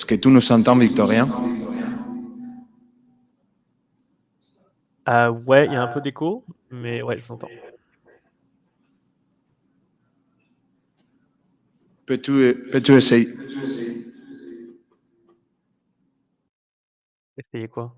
Est-ce que tu nous entends, Victorien? Ouais, il y a un peu d'écho, mais ouais, je vous entends. Peux-tu essayer? Essayez quoi?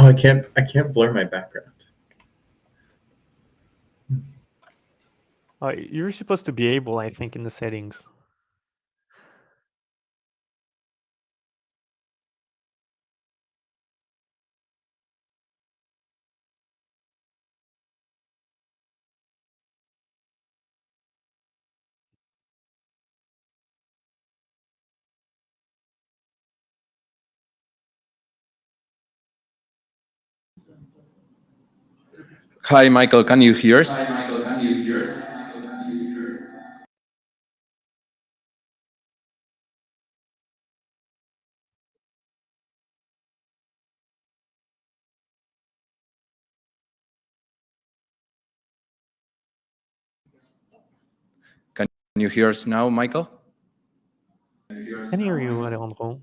Oh, I can't blur my background. You're supposed to be able, I think, in the settings. Hi, Michael, can you hear us? Can you hear us now, Michael? I can hear you, Alejandro.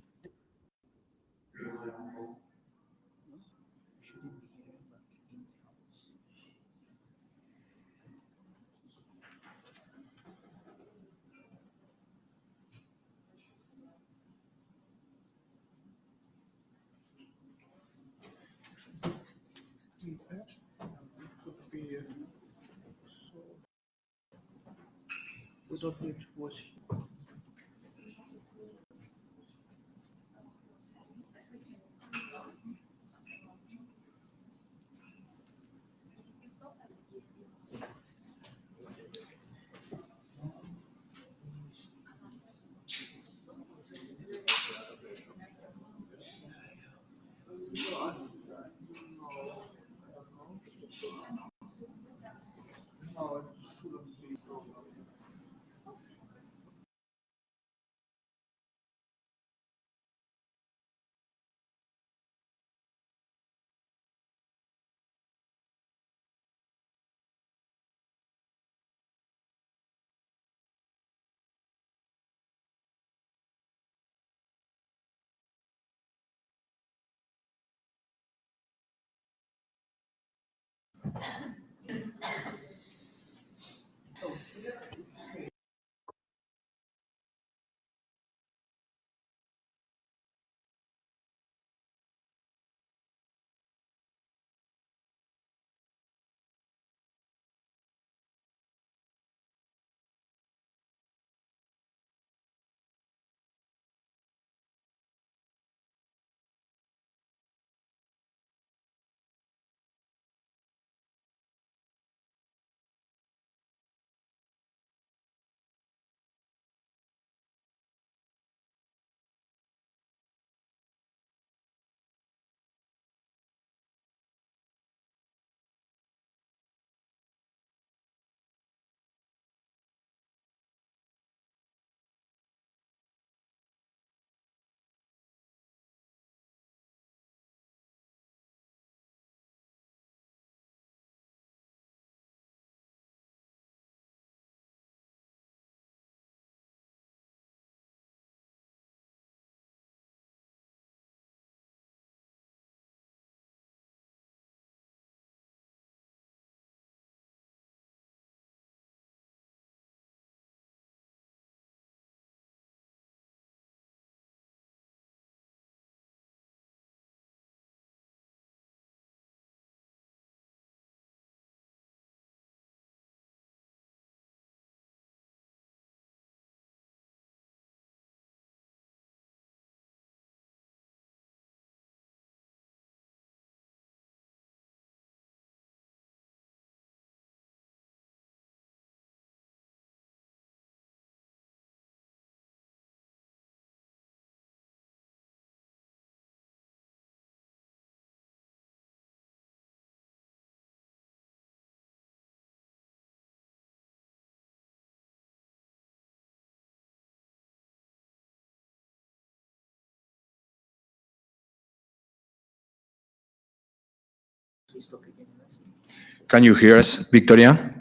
Can you hear us, Victoria?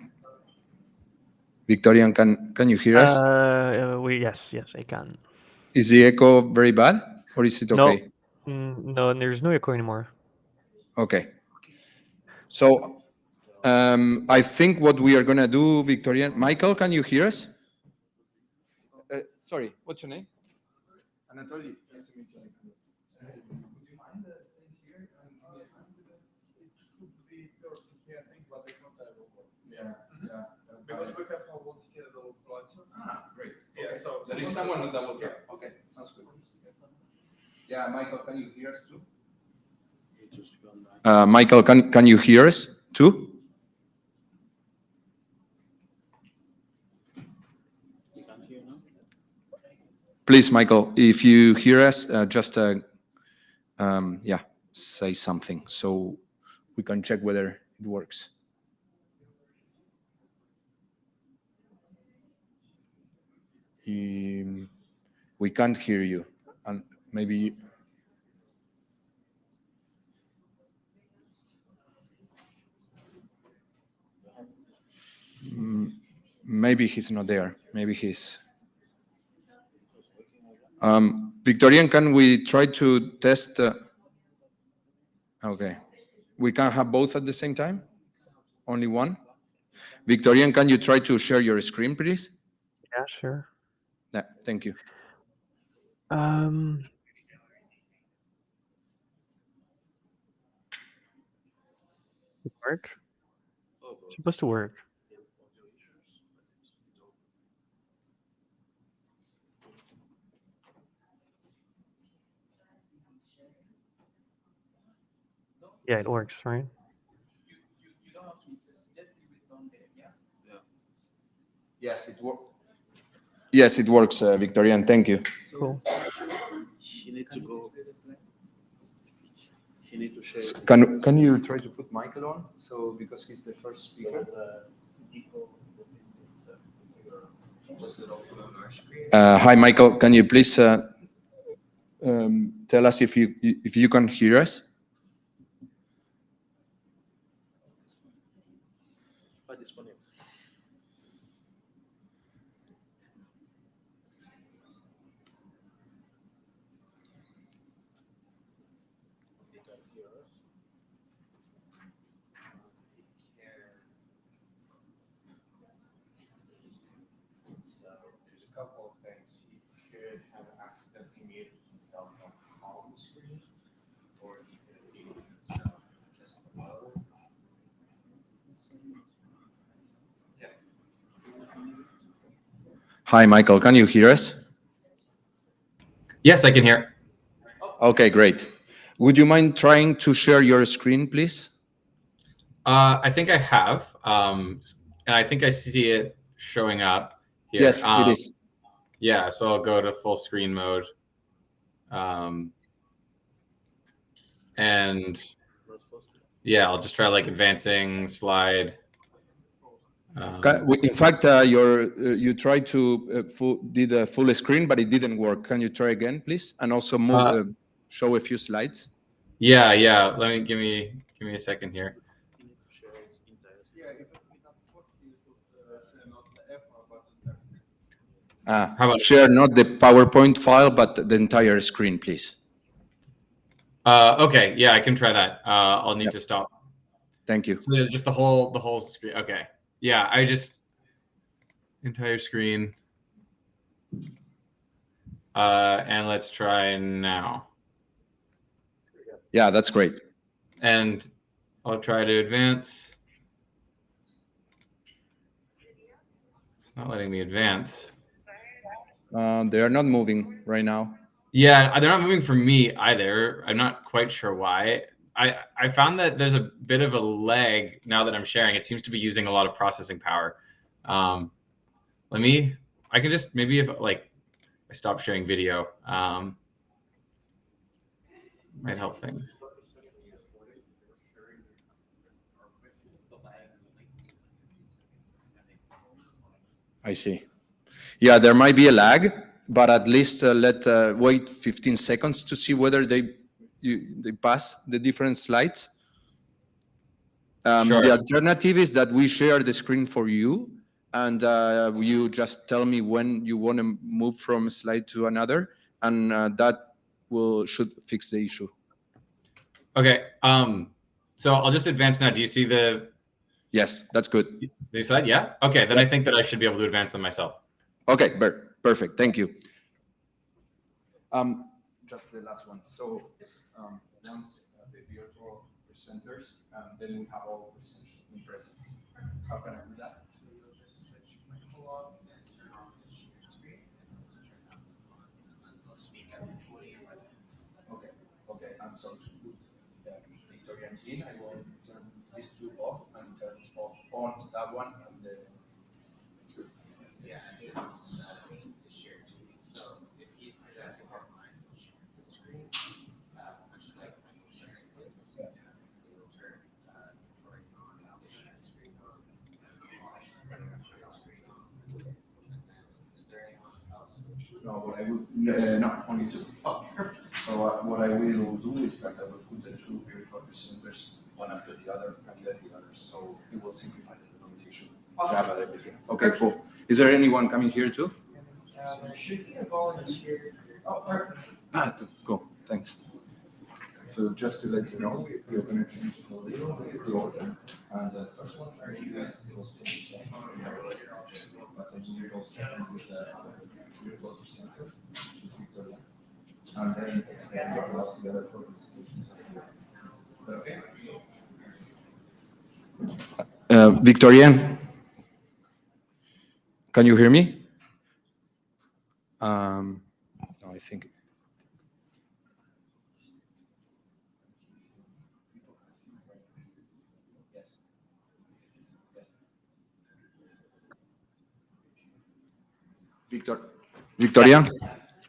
Victoria, can you hear us? Yes, I can. Is the echo very bad, or is it okay? No, there's no echo anymore. Okay. So I think what we are going to do, Victoria, Michael, can you hear us? Sorry, what's your name? Anatoly. Nice to meet you. Would you mind staying here and give me a hand with it? It should be perfect here, I think, but I don't have a word. Yeah. Because we have no one here that will fly. Great. Yeah, so there is someone that will care. Okay, sounds good. Yeah, Michael, can you hear us too? Michael, can you hear us too? Please, Michael, if you hear us, just say something so we can check whether it works. We can't hear you, and maybe. Maybe he's not there. Maybe he's. Victorian, can we try to test? Okay. We can have both at the same time? Only one? Victorian, can you try to share your screen, please? Yeah, sure. Yeah, thank you. It work? It's supposed to work. Yeah, it works, right? Yes, it works. Yes, it works, Victorian. Thank you. Cool. She needs to go. She needs to share. Can you try to put Michael on? So because he's the first speaker. Hi, Michael. Can you please tell us if you can hear us? Hi, Michael. Can you hear us? Yes, I can hear. Okay, great. Would you mind trying to share your screen, please? I think I have, and I think I see it showing up here. Yes, it is. Yeah, so I'll go to full screen mode. And yeah, I'll just try like advancing slide. In fact, you tried to did a full screen, but it didn't work. Can you try again, please? And also show a few slides. Yeah. Let me give me a second here. How about share not the PowerPoint file, but the entire screen, please? Okay, yeah, I can try that. I'll need to stop. Thank you. So just the whole screen. Okay. Yeah, I just entire screen. And let's try now. Yeah, that's great. And I'll try to advance. It's not letting me advance. They are not moving right now. Yeah, they're not moving for me either. I'm not quite sure why. I found that there's a bit of a lag now that I'm sharing. It seems to be using a lot of processing power. I can just maybe if like I stop sharing video, might help things. I see. Yeah, there might be a lag, but at least wait 15 seconds to see whether they pass the different slides. Sure. The alternative is that we share the screen for you, and you just tell me when you want to move from a slide to another, and that should fix the issue. Okay. So I'll just advance now. Do you see the? Yes, that's good. The slide? Yeah. Okay. Then Yep. I think that I should be able to advance them myself. Okay, perfect. Thank you. Just the last one. So once the virtual presenters, then we have all presenters in presence. How can I do that? So you'll just switch my pull off and turn on the share screen. I'll speak at the 20 or Okay. And so to put Victorian in, I will turn these two off and turn off on that one and the. yeah, it's shared screen. So if he's presenting online, we'll share the screen, much like when you're sharing this. Yeah. So we'll turn Victorian on, and I'll share the screen on, and share the screen on. Is there anyone else? No, what I would no, only two. Oh, perfect. So what I will do is that I will put the two virtual presenters one after the other and then the others. So it will simplify the documentation. Awesome. Grab everything. Okay, cool. Is there anyone coming here too? There should be a volunteer. Oh, perfect. Cool. Thanks. So just to let you know, we're going to change a little bit the order. And the first one, you guys will stay the same. But then you go second with the virtual presenter, which is Victoria. And then expand your class together for presentations. Okay. Victorian, can you hear me? No, I think. Victoria?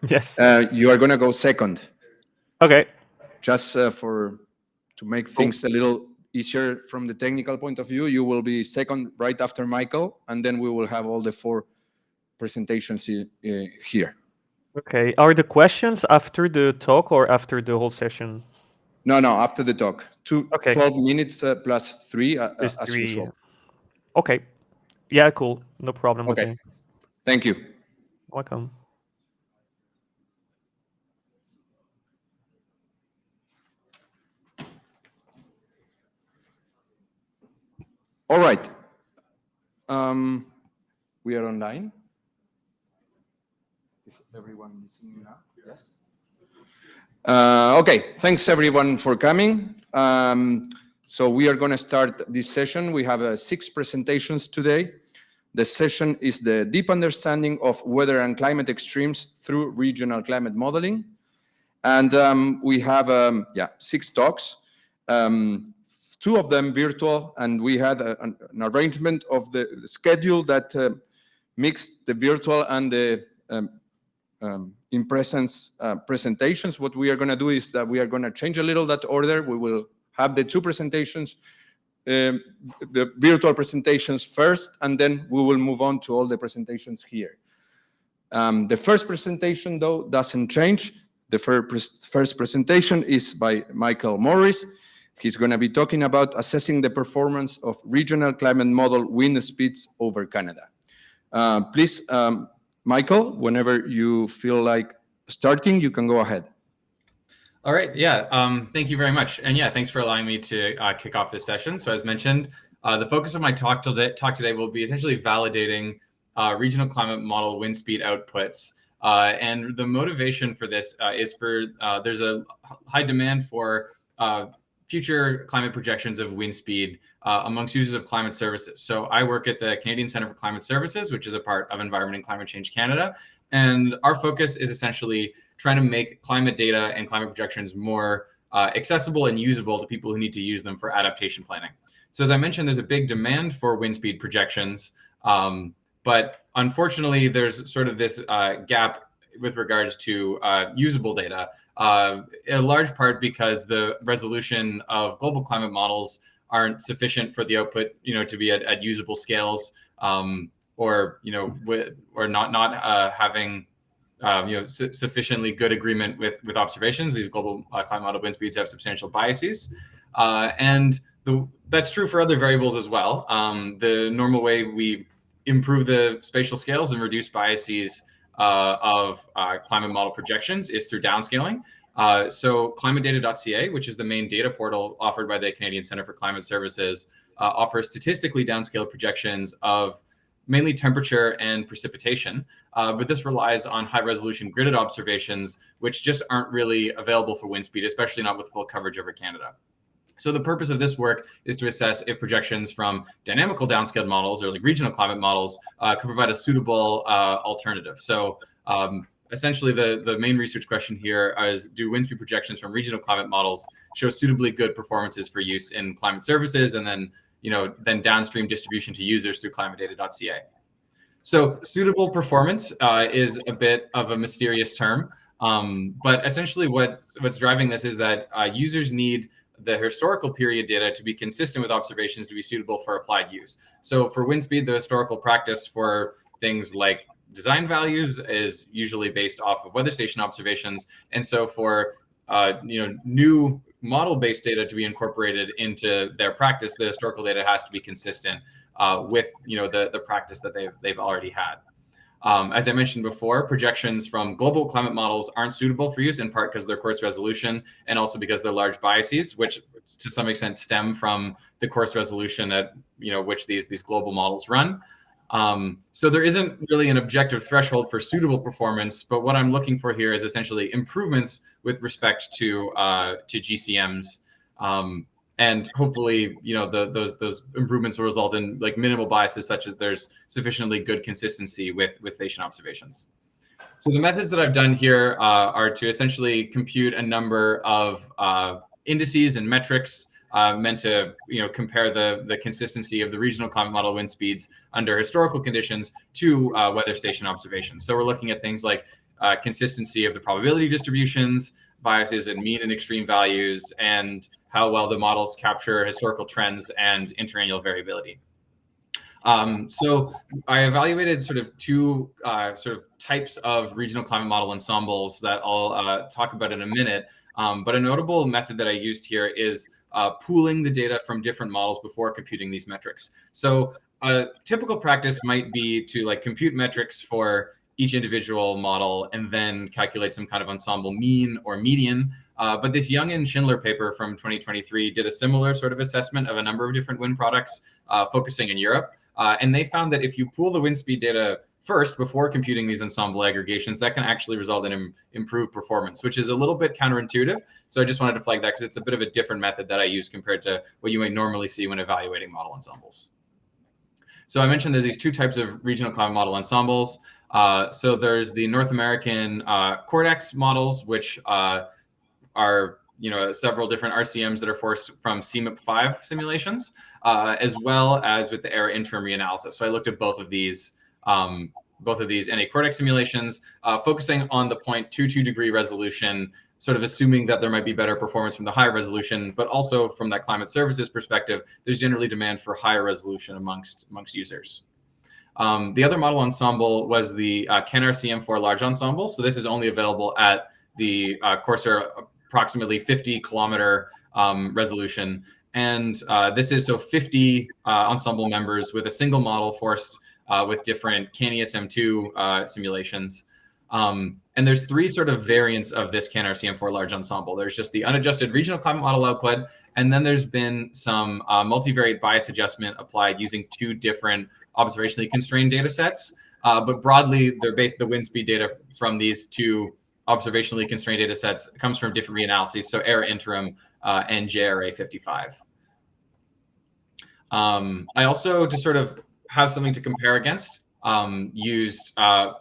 Yes. You are going to go second. Okay. Just to make things a little easier from the technical point of view, you will be second right after Michael, and then we will have all the 4 presentations here. Okay. Are the questions after the talk or after the whole session? No, after the talk. 12 minutes plus 3 Just as 3. usual. Okay. Yeah, cool. No problem with Okay. me. Thank you. Welcome. All right. We are online. Is everyone listening now? Yes. Okay. Thanks everyone for coming. So we are going to start this session. We have 6 presentations today. The session is the deep understanding of weather and climate extremes through regional climate modeling. And we have 6 talks. 2 of them virtual, and we had an arrangement of the schedule that mixed the virtual and the in presence presentations. What we are going to do is that we are going to change a little that order. We will have the 2 presentations, the virtual presentations first, and then we will move on to all the presentations here. The first presentation, though, doesn't change. The first presentation is by Michael Morris. He's going to be talking about assessing the performance of regional climate model wind speeds over Canada. Please, Michael, whenever you feel like starting, you can go ahead. All right. Yeah. Thank you very much. And yeah, thanks for allowing me to kick off this session. So as mentioned, the focus of my talk today will be essentially validating regional climate model wind speed outputs. And the motivation for this is there's a high demand for future climate projections of wind speed amongst users of climate services. So I work at the Canadian Centre for Climate Services, which is a part of Environment and Climate Change Canada. And our focus is essentially trying to make climate data and climate projections more accessible and usable to people who need to use them for adaptation planning. So as I mentioned, there's a big demand for wind speed projections, but unfortunately, there's sort of this gap with regards to usable data, in large part because the resolution of global climate models aren't sufficient for the output, to be at usable scales, or not having sufficiently good agreement with observations. These global climate model wind speeds have substantial biases, and That's true for other variables as well. The normal way we improve the spatial scales and reduce biases of climate model projections is through downscaling. So climatedata.ca, which is the main data portal offered by the Canadian Centre for Climate Services, offers statistically downscaled projections of mainly temperature and precipitation. But this relies on high resolution gridded observations, which just aren't really available for wind speed, especially not with full coverage over Canada. So the purpose of this work is to assess if projections from dynamical downscaled models or like regional climate models can provide a suitable alternative. So essentially the main research question here is, do wind speed projections from regional climate models show suitably good performances for use in climate services, and then downstream distribution to users through climatedata.ca. So suitable performance is a bit of a mysterious term, but essentially what's driving this is that users need the historical period data to be consistent with observations to be suitable for applied use. So for wind speed, the historical practice for things like design values is usually based off of weather station observations. And so for new model-based data to be incorporated into their practice, the historical data has to be consistent with the practice that they've already had. As I mentioned before, projections from global climate models aren't suitable for use, in part because of their coarse resolution and also because they're large biases, which to some extent stem from the coarse resolution at which these global models run. So there isn't really an objective threshold for suitable performance, but what I'm looking for here is essentially improvements with respect to GCMs. And hopefully, those improvements will result in like minimal biases, such as there's sufficiently good consistency with station observations. So the methods that I've done here are to essentially compute a number of indices and metrics meant to compare the consistency of the regional climate model wind speeds under historical conditions to weather station observations. So we're looking at things like consistency of the probability distributions, biases in mean and extreme values, and how well the models capture historical trends and interannual variability. So I evaluated sort of two types of regional climate model ensembles that I'll talk about in a minute. But a notable method that I used here is pooling the data from different models before computing these metrics. So a typical practice might be to compute metrics for each individual model and then calculate some kind of ensemble mean or median. But this Young and Schindler paper from 2023 did a similar sort of assessment of a number of different wind products focusing in Europe. And they found that if you pool the wind speed data first before computing these ensemble aggregations, that can actually result in improved performance, which is a little bit counterintuitive. So I just wanted to flag that because it's a bit of a different method that I use compared to what you might normally see when evaluating model ensembles. So I mentioned there's these two types of regional climate model ensembles. So there's the North American Cortex models, which are several different RCMs that are forced from CMOS simulations, as well as with the error interim reanalysis. So I looked at both of these NA Cortex simulations, focusing on the 0.22 degree resolution, sort of assuming that there might be better performance from the higher resolution, but also from that climate services perspective, there's generally demand for higher resolution amongst users. The other model ensemble was the CAN-RCM4 large ensemble. So this is only available at the coarser, approximately 50 kilometer resolution. And this is 50 ensemble members with a single model forced with different CAN-ESM2 simulations. And there's three sort of variants of this CAN-RCM4 large ensemble. There's just the unadjusted regional climate model output, and then there's been some multivariate bias adjustment applied using two different observationally constrained data sets. But broadly, they're based, the wind speed data from these two observationally constrained data sets comes from different reanalyses, so error interim and JRA55. I also, to sort of have something to compare against, used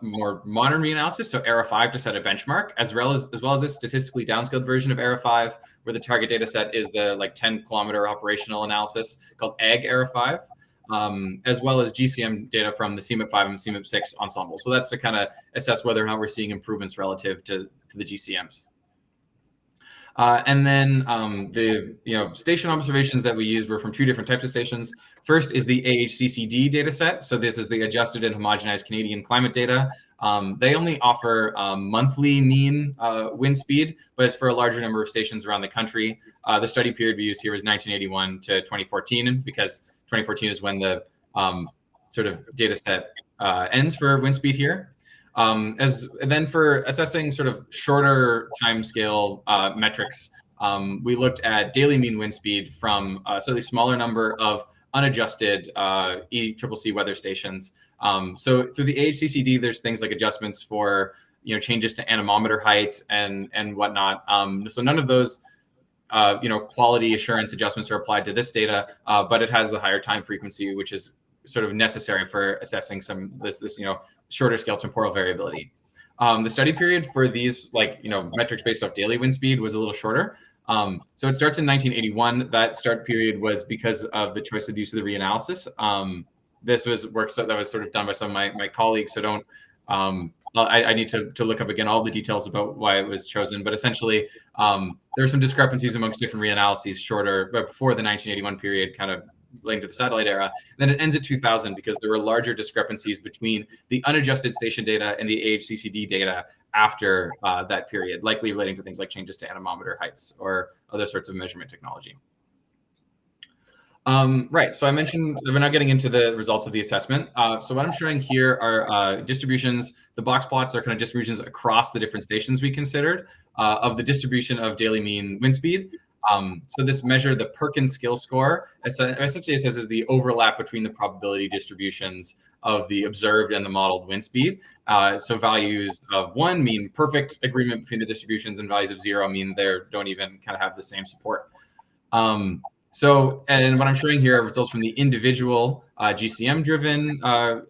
more modern reanalysis, so ERA5 to set a benchmark, as well as this statistically downscaled version of ERA5, where the target data set is the 10 kilometer operational analysis called AG ERA5, as well as GCM data from the CMOS5 and CMOS6 ensemble. So that's to kind of assess whether or not we're seeing improvements relative to the GCMs. And then the station observations that we used were from two different types of stations. First is the AHCCD data set. So this is the adjusted and homogenized Canadian climate data. They only offer monthly mean wind speed, but it's for a larger number of stations around the country. The study period we use here is 1981 to 2014, because 2014 is when the sort of data set ends for wind speed here. And then for assessing sort of shorter time scale metrics, we looked at daily mean wind speed from a slightly smaller number of unadjusted ECCC weather stations. So through the AHCCD, there's things like adjustments for changes to anemometer height and whatnot. So none of those quality assurance adjustments are applied to this data, but it has the higher time frequency, which is sort of necessary for assessing this shorter scale temporal variability. The study period for these metrics based off daily wind speed was a little shorter. So it starts in 1981. That start period was because of the choice of use of the reanalysis. This was work that was sort of done by some of my colleagues. So don't, I need to look up again all the details about why it was chosen. But essentially, there are some discrepancies amongst different reanalyses shorter, but before the 1981 period, kind of linked to the satellite era. Then it ends at 2000 because there were larger discrepancies between the unadjusted station data and the AHCCD data after that period, likely relating to things like changes to anemometer heights or other sorts of measurement technology. Right, so I mentioned we're not getting into the results of the assessment. So what I'm showing here are distributions. The box plots are kind of distributions across the different stations we considered of the distribution of daily mean wind speed. So this measure, the Perkin skill score, essentially it says is the overlap between the probability distributions of the observed and the modeled wind speed. So values of 1 mean perfect agreement between the distributions, and values of 0 mean they don't even kind of have the same support. And what I'm showing here are results from the individual GCM-driven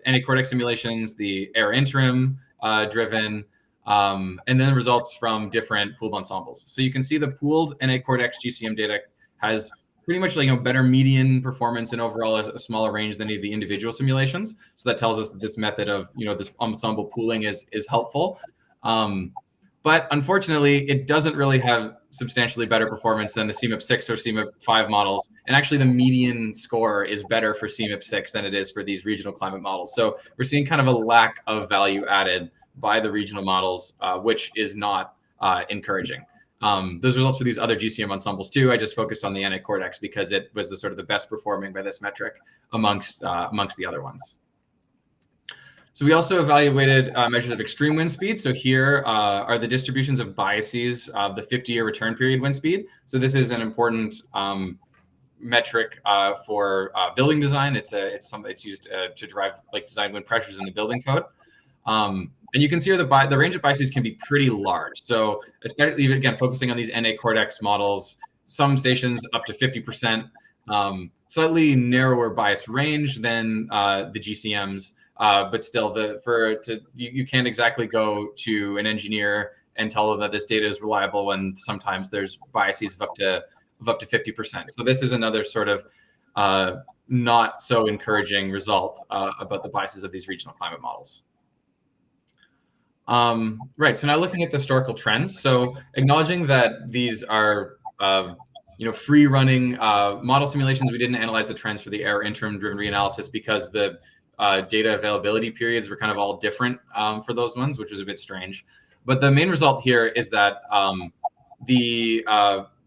NA-cortex simulations, the error interim driven, and then the results from different pooled ensembles. So you can see the pooled NA-cortex GCM data has pretty much better median performance and overall a smaller range than any of the individual simulations. So that tells us that this method of this ensemble pooling is helpful. But unfortunately, it doesn't really have substantially better performance than the CMIP6 or CMIP5 models. And actually, the median score is better for CMIP6 than it is for these regional climate models. So we're seeing kind of a lack of value added by the regional models, which is not encouraging. Those results for these other GCM ensembles too. I just focused on the NA-cortex because it was the sort of the best performing by this metric amongst the other ones. So we also evaluated measures of extreme wind speed. So here are the distributions of biases of the 50-year return period wind speed. So this is an important metric for building design. It's something that's used to derive design wind pressures in the building code. And you can see here the range of biases can be pretty large. So especially, again, focusing on these NA-cortex models, some stations up to 50%, slightly narrower bias range than the GCMs, but still, you can't exactly go to an engineer and tell them that this data is reliable when sometimes there's biases of up to 50%. So this is another sort of not so encouraging result about the biases of these regional climate models. Right, so now looking at the historical trends. So acknowledging that these are free running model simulations, we didn't analyze the trends for the error interim driven reanalysis because the data availability periods were kind of all different for those ones, which was a bit strange. But the main result here is that the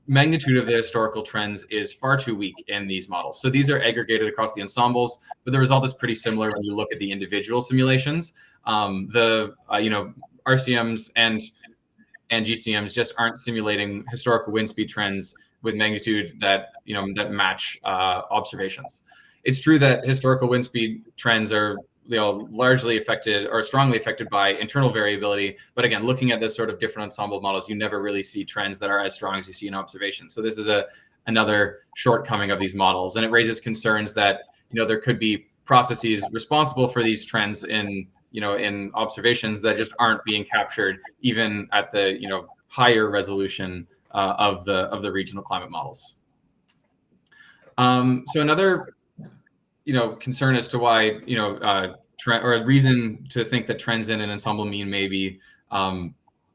magnitude of the historical trends is far too weak in these models. So these are aggregated across the ensembles, but the result is pretty similar when you look at the individual simulations. The RCMs and GCMs just aren't simulating historical wind speed trends with magnitude that that match observations. It's true that historical wind speed trends are largely affected or strongly affected by internal variability. But again, looking at this sort of different ensemble models, you never really see trends that are as strong as you see in observations. So this is another shortcoming of these models, and it raises concerns that there could be processes responsible for these trends in observations that just aren't being captured even at the higher resolution of the regional climate models. So another concern as to why or a reason to think that trends in an ensemble mean may be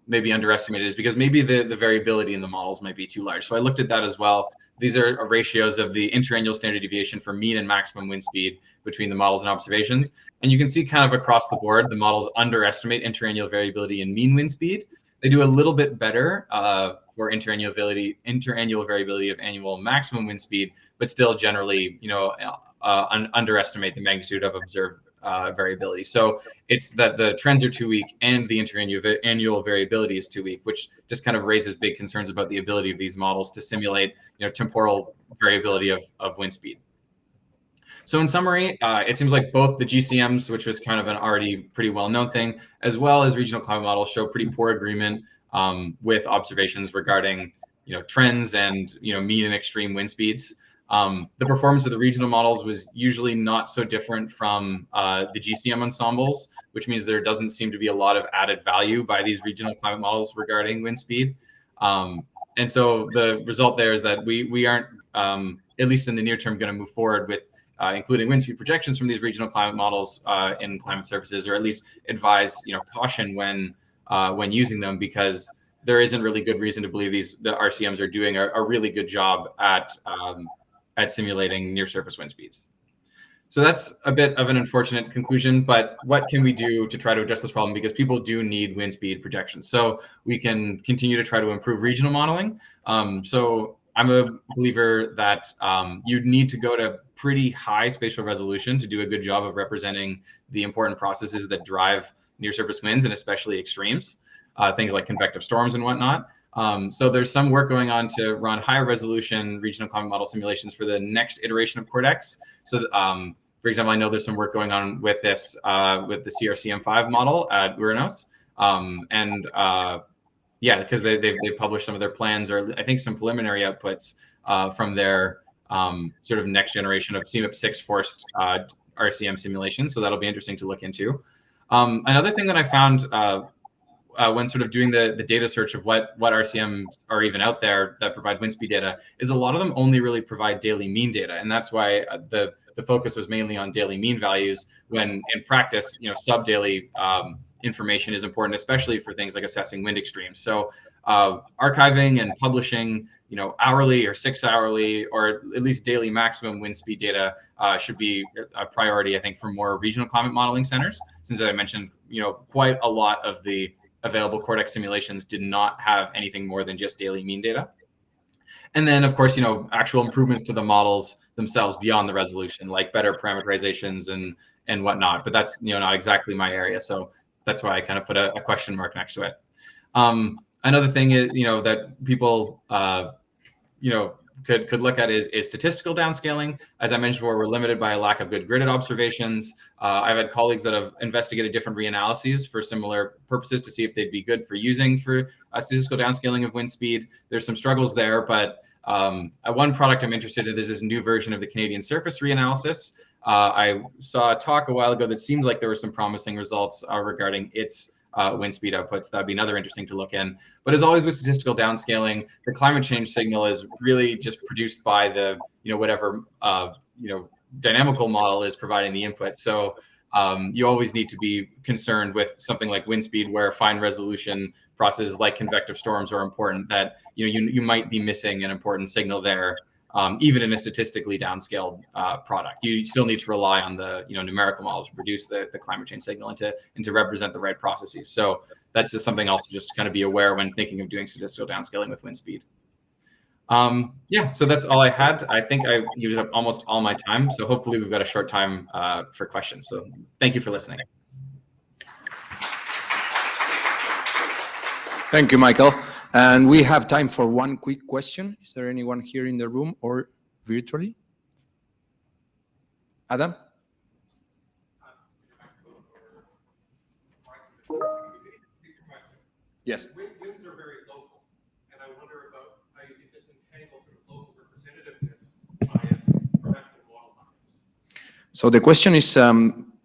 maybe underestimated is because maybe the variability in the models might be too large. So I looked at that as well. These are ratios of the interannual standard deviation for mean and maximum wind speed between the models and observations. And you can see kind of across the board, the models underestimate interannual variability in mean wind speed. They do a little bit better for interannual variability of annual maximum wind speed, but still generally, underestimate the magnitude of observed variability. So it's that the trends are too weak and the interannual variability is too weak, which just kind of raises big concerns about the ability of these models to simulate, temporal variability of wind speed. So in summary, it seems like both the GCMs, which was kind of an already pretty well-known thing, as well as regional climate models show pretty poor agreement with observations regarding, trends and, mean and extreme wind speeds. The performance of the regional models was usually not so different from the GCM ensembles, which means there doesn't seem to be a lot of added value by these regional climate models regarding wind speed. And so the result there is that we aren't, at least in the near term, going to move forward with including wind speed projections from these regional climate models in climate services, or at least advise caution when using them, because there isn't really good reason to believe the RCMs are doing a really good job at simulating near surface wind speeds. So that's a bit of an unfortunate conclusion, but what can we do to try to address this problem? Because people do need wind speed projections. So we can continue to try to improve regional modeling. So I'm a believer that you'd need to go to pretty high spatial resolution to do a good job of representing the important processes that drive near surface winds, and especially extremes, things like convective storms and whatnot. So there's some work going on to run higher resolution regional climate model simulations for the next iteration of Cortex. So for example, I know there's some work going on with this, with the CRCM5 model at Ouranos. Yeah, because they've published some of their plans, or I think some preliminary outputs from their sort of next generation of CMIP6 forced RCM simulations. So that'll be interesting to look into. Another thing that I found when sort of doing the data search of what RCMs are even out there that provide wind speed data is a lot of them only really provide daily mean data. And that's why the focus was mainly on daily mean values, when in practice, sub-daily information is important, especially for things like assessing wind extremes. So archiving and publishing, hourly or 6 hourly, or at least daily maximum wind speed data should be a priority, I think, for more regional climate modeling centers, since as I mentioned, quite a lot of the available Cortex simulations did not have anything more than just daily mean data. And then, of course, actual improvements to the models themselves beyond the resolution, like better parameterizations and whatnot. But that's not exactly my area, so that's why I kind of put a question mark next to it. Another thing is that people could look at is statistical downscaling. As I mentioned before, we're limited by a lack of good gridded observations. I've had colleagues that have investigated different reanalyses for similar purposes to see if they'd be good for using for statistical downscaling of wind speed. There's some struggles there, but one product I'm interested in is this new version of the Canadian surface reanalysis. I saw a talk a while ago that seemed like there were some promising results regarding its wind speed outputs. That'd be another interesting to look in. But as always with statistical downscaling, the climate change signal is really just produced by the whatever dynamical model is providing the input. So you always need to be concerned with something like wind speed, where fine resolution processes like convective storms are important, that you might be missing an important signal there. Even in a statistically downscaled product, you still need to rely on the numerical model to produce the climate change signal and to represent the right processes. So that's just something else to just kind of be aware when thinking of doing statistical downscaling with wind speed. Yeah, so that's all I had. I think I used up almost all my time. So hopefully we've got a short time for questions. So thank you for listening. Thank you, Michael. And we have time for one quick question. Is there anyone here in the room or virtually? Adam? Yes. Winds are very local, and I wonder about how you get this entangled with local representativeness bias from actual model bias. So the question is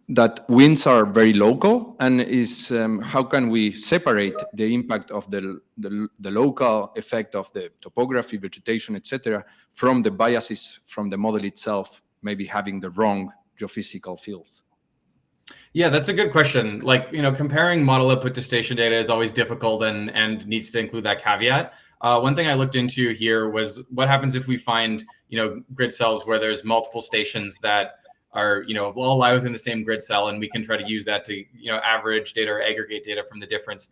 that winds are very local, and is how can we separate the impact of the local effect of the topography, vegetation, etc., from the biases from the model itself, maybe having the wrong geophysical fields? Yeah, that's a good question. Like, comparing model output to station data is always difficult and needs to include that caveat. One thing I looked into here was what happens if we find, grid cells where there's multiple stations that are, all lie within the same grid cell, and we can try to use that to, average data or aggregate data from the different,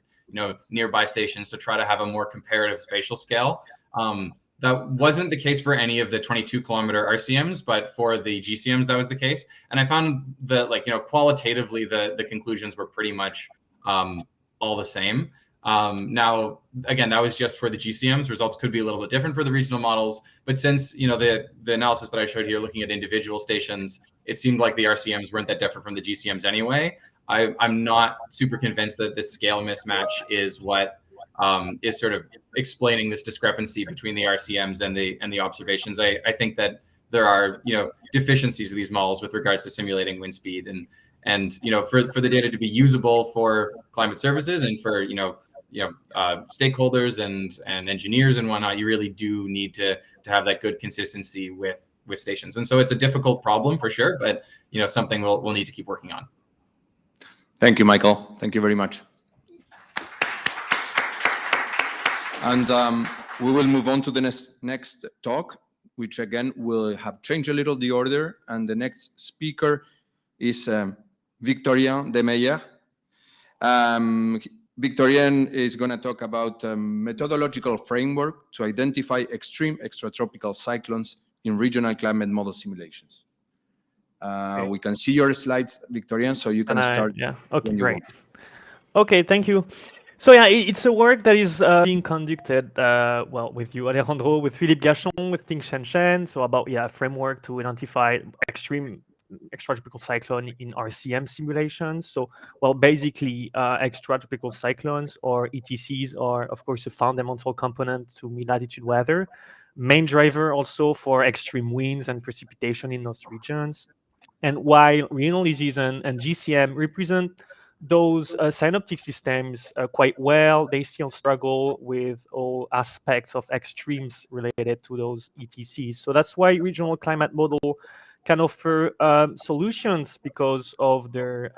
nearby stations to try to have a more comparative spatial scale. That wasn't the case for any of the 22-kilometer RCMs, but for the GCMs, that was the case. And I found that, qualitatively, the conclusions were pretty much all the same. Now, again, that was just for the GCMs. Results could be a little bit different for the regional models. But since, the analysis that I showed here looking at individual stations, it seemed like the RCMs weren't that different from the GCMs anyway. I'm not super convinced that this scale mismatch is what is sort of explaining this discrepancy between the RCMs and the observations. I think that there are deficiencies of these models with regards to simulating wind speed, and for the data to be usable for climate services and for stakeholders and engineers and whatnot, you really do need to have that good consistency with stations. And so it's a difficult problem for sure, but something we'll need to keep working on. Thank you, Michael. Thank you very much. And we will move on to the next talk, which again will have changed a little the order. And the next speaker is Victorien Demeyer. Victorien is going to talk about a methodological framework to identify extreme extratropical cyclones in regional climate model simulations. Okay. We can see your slides, Victorien, so you can start. Yeah, okay, great. Okay, thank you. So yeah, it's a work that is being conducted, with you, Alejandro, with Philippe Gachon, with Ting Shen. So about a framework to identify extreme extratropical cyclone in RCM simulations. So basically, extratropical cyclones or ETCs are, of course, a fundamental component to mid-latitude weather. Main driver also for extreme winds and precipitation in those regions. And while reanalysis and GCM represent those synoptic systems quite well, they still struggle with all aspects of extremes related to those ETCs. So that's why regional climate model can offer solutions because of their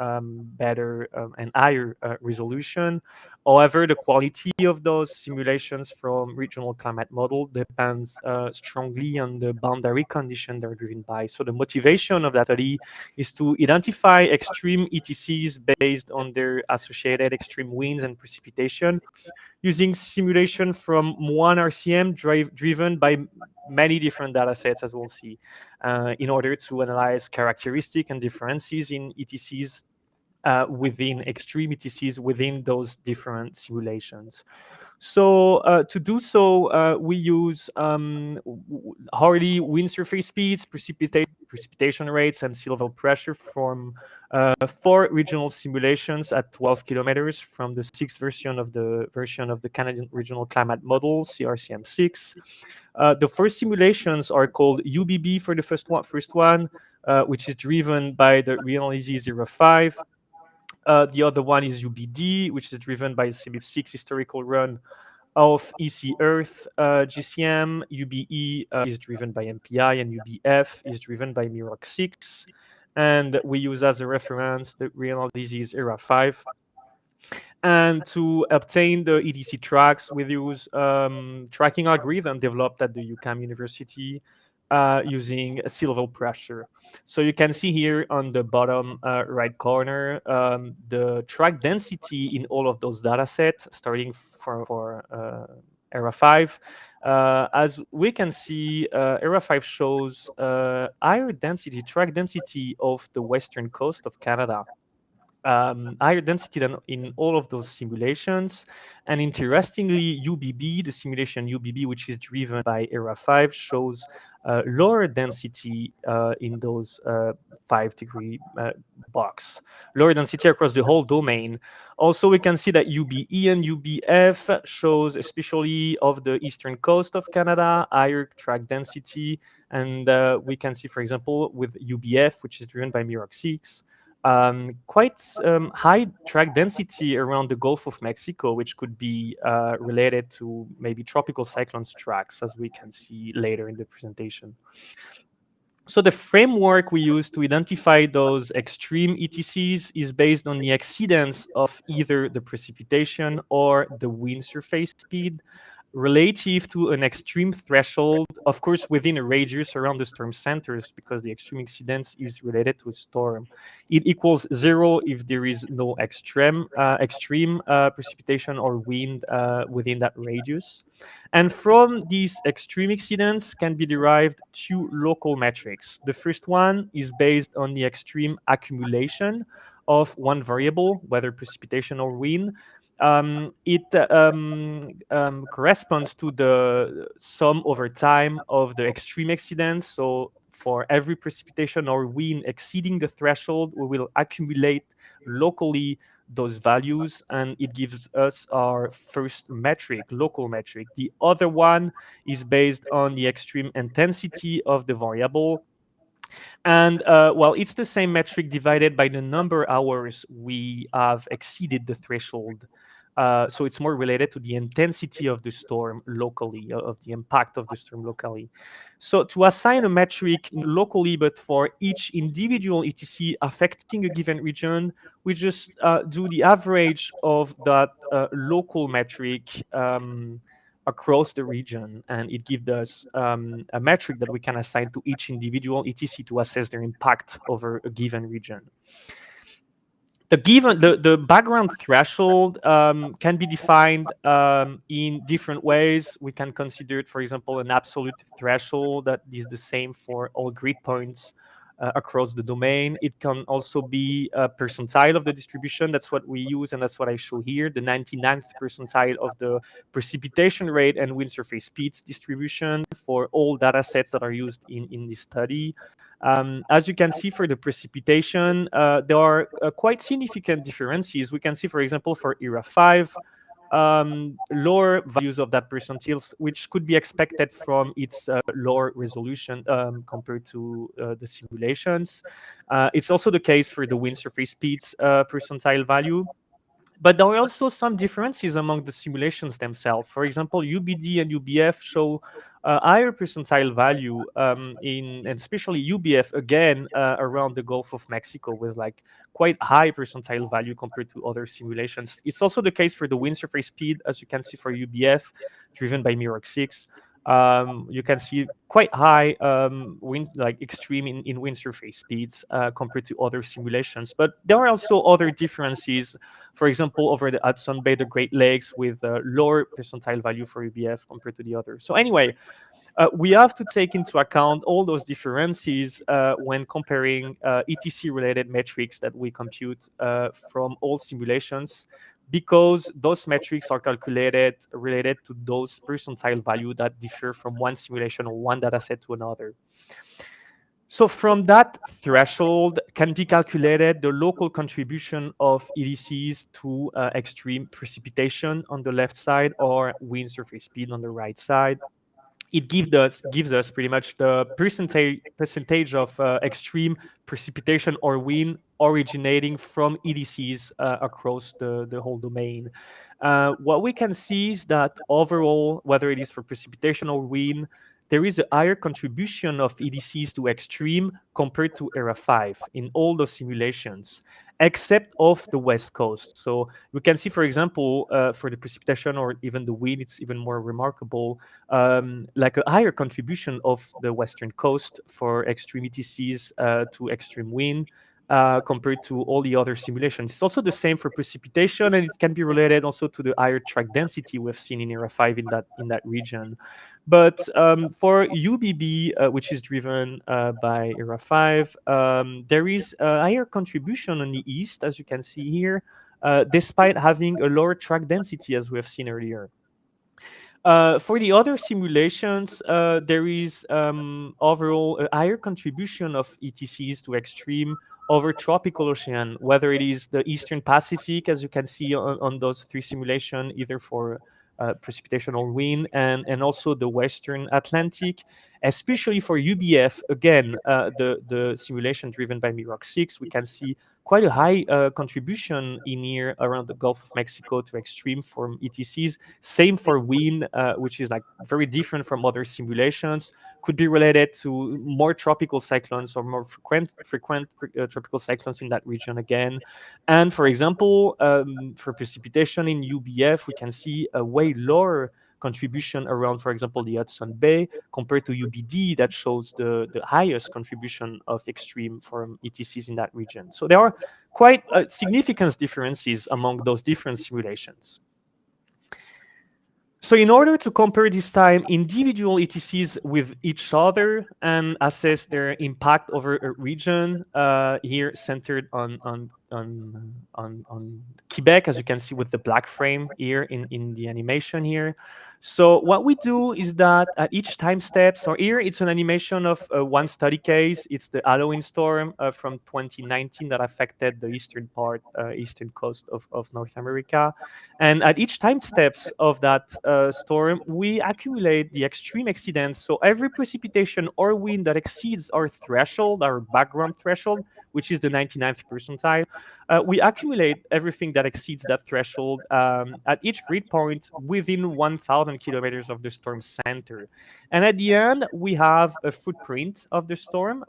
better and higher resolution. However, the quality of those simulations from regional climate model depends strongly on the boundary condition they're driven by. So the motivation of that study is to identify extreme ETCs based on their associated extreme winds and precipitation using simulation from one RCM driven by many different data sets, as we'll see, in order to analyze characteristics and differences in ETCs within extreme ETCs within those different simulations. So to do so, we use hourly wind surface speeds, precipitation rates, and sea level pressure from 4 regional simulations at 12 kilometers from the 6th version of the Canadian Regional Climate Model, CRCM6. The first simulations are called UBB for the first one, which is driven by the reanalysis 05. The other one is UBD, which is driven by CMIP6 historical run of EC Earth GCM. UBE is driven by MPI, and UBF is driven by MIROC 6. And we use as a reference the reanalysis era 5. And to obtain the EDC tracks, we use tracking algorithm developed at the UQAM University using sea level pressure. So you can see here on the bottom right corner the track density in all of those data sets, starting for era 5. As we can see, era 5 shows higher density, track density of the western coast of Canada. Higher density than in all of those simulations. And interestingly, UBB, the simulation UBB, which is driven by ERA 5, shows lower density in those 5-degree box. Lower density across the whole domain. Also, we can see that UBE and UBF shows, especially of the eastern coast of Canada, higher track density. And we can see, for example, with UBF, which is driven by MIROC 6, quite high track density around the Gulf of Mexico, which could be related to maybe tropical cyclones tracks, as we can see later in the presentation. So the framework we use to identify those extreme ETCs is based on the exceedance of either the precipitation or the wind surface speed relative to an extreme threshold, of course, within a radius around the storm centers, because the extreme exceedance is related to a storm. It equals 0 if there is no extreme precipitation or wind within that radius. And from these extreme exceedance can be derived two local metrics. The first one is based on the extreme accumulation of one variable, whether precipitation or wind. It corresponds to the sum over time of the extreme exceedance. So for every precipitation or wind exceeding the threshold, we will accumulate locally those values, and it gives us our first metric, local metric. The other one is based on the extreme intensity of the variable. And well, it's the same metric divided by the number hours we have exceeded the threshold. So it's more related to the intensity of the storm locally, of the impact of the storm locally. So to assign a metric locally, but for each individual ETC affecting a given region, we just do the average of that local metric across the region, and it gives us a metric that we can assign to each individual ETC to assess their impact over a given region. The background threshold can be defined in different ways. We can consider it, for example, an absolute threshold that is the same for all grid points across the domain. It can also be a percentile of the distribution. That's what we use, and that's what I show here, the 99th percentile of the precipitation rate and wind surface speeds distribution for all data sets that are used in this study. As you can see for the precipitation, there are quite significant differences. We can see, for example, for ERA 5, lower values of that percentiles, which could be expected from its lower resolution compared to the simulations. It's also the case for the wind surface speeds percentile value. But there are also some differences among the simulations themselves. For example, UBD and UBF show higher percentile value and especially UBF again around the Gulf of Mexico with like quite high percentile value compared to other simulations. It's also the case for the wind surface speed, as you can see for UBF, driven by MIROC 6. You can see quite high wind, like extreme in wind surface speeds compared to other simulations. But there are also other differences. For example, over the Hudson Bay, the Great Lakes, with lower percentile value for UBF compared to the others. So anyway, we have to take into account all those differences when comparing ETC-related metrics that we compute from all simulations, because those metrics are calculated related to those percentile value that differ from one simulation or one data set to another. So from that threshold can be calculated the local contribution of EDCs to extreme precipitation on the left side or wind surface speed on the right side. It gives us pretty much the percentage of extreme precipitation or wind originating from EDCs across the whole domain. What we can see is that overall, whether it is for precipitation or wind, there is a higher contribution of EDCs to extreme compared to ERA 5 in all the simulations, except off the West Coast. So we can see, for example, for the precipitation or even the wind, it's even more remarkable, like a higher contribution of the Western coast for extreme ETCs to extreme wind. Compared to all the other simulations. It's also the same for precipitation, and it can be related also to the higher track density we've seen in ERA 5 in that region. But for UBB, which is driven by ERA 5, there is a higher contribution on the east, as you can see here, despite having a lower track density, as we have seen earlier. For the other simulations, there is overall a higher contribution of ETCs to extreme over tropical ocean, whether it is the Eastern Pacific, as you can see on those three simulations, either for precipitation or wind, and also the Western Atlantic, especially for UBF. Again, the simulation driven by MIROC 6, we can see quite a high contribution in here around the Gulf of Mexico to extreme from ETCs. Same for wind, which is like very different from other simulations, could be related to more tropical cyclones or more frequent tropical cyclones in that region again. And for example, for precipitation in UBF, we can see a way lower contribution around, for example, the Hudson Bay compared to UBD that shows the highest contribution of extreme from ETCs in that region. So there are quite significant differences among those different simulations. So in order to compare this time individual ETCs with each other and assess their impact over a region, here centered on Quebec, as you can see with the black frame here in the animation here. So what we do is that at each time step, so here it's an animation of one study case. It's the Halloween storm from 2019 that affected the eastern part, eastern coast of North America. And at each time steps of that storm, we accumulate the extreme exceedance. So every precipitation or wind that exceeds our threshold, our background threshold, which is the 99th percentile, we accumulate everything that exceeds that threshold at each grid point within 1,000 kilometers of the storm center. And at the end, we have a footprint of the storm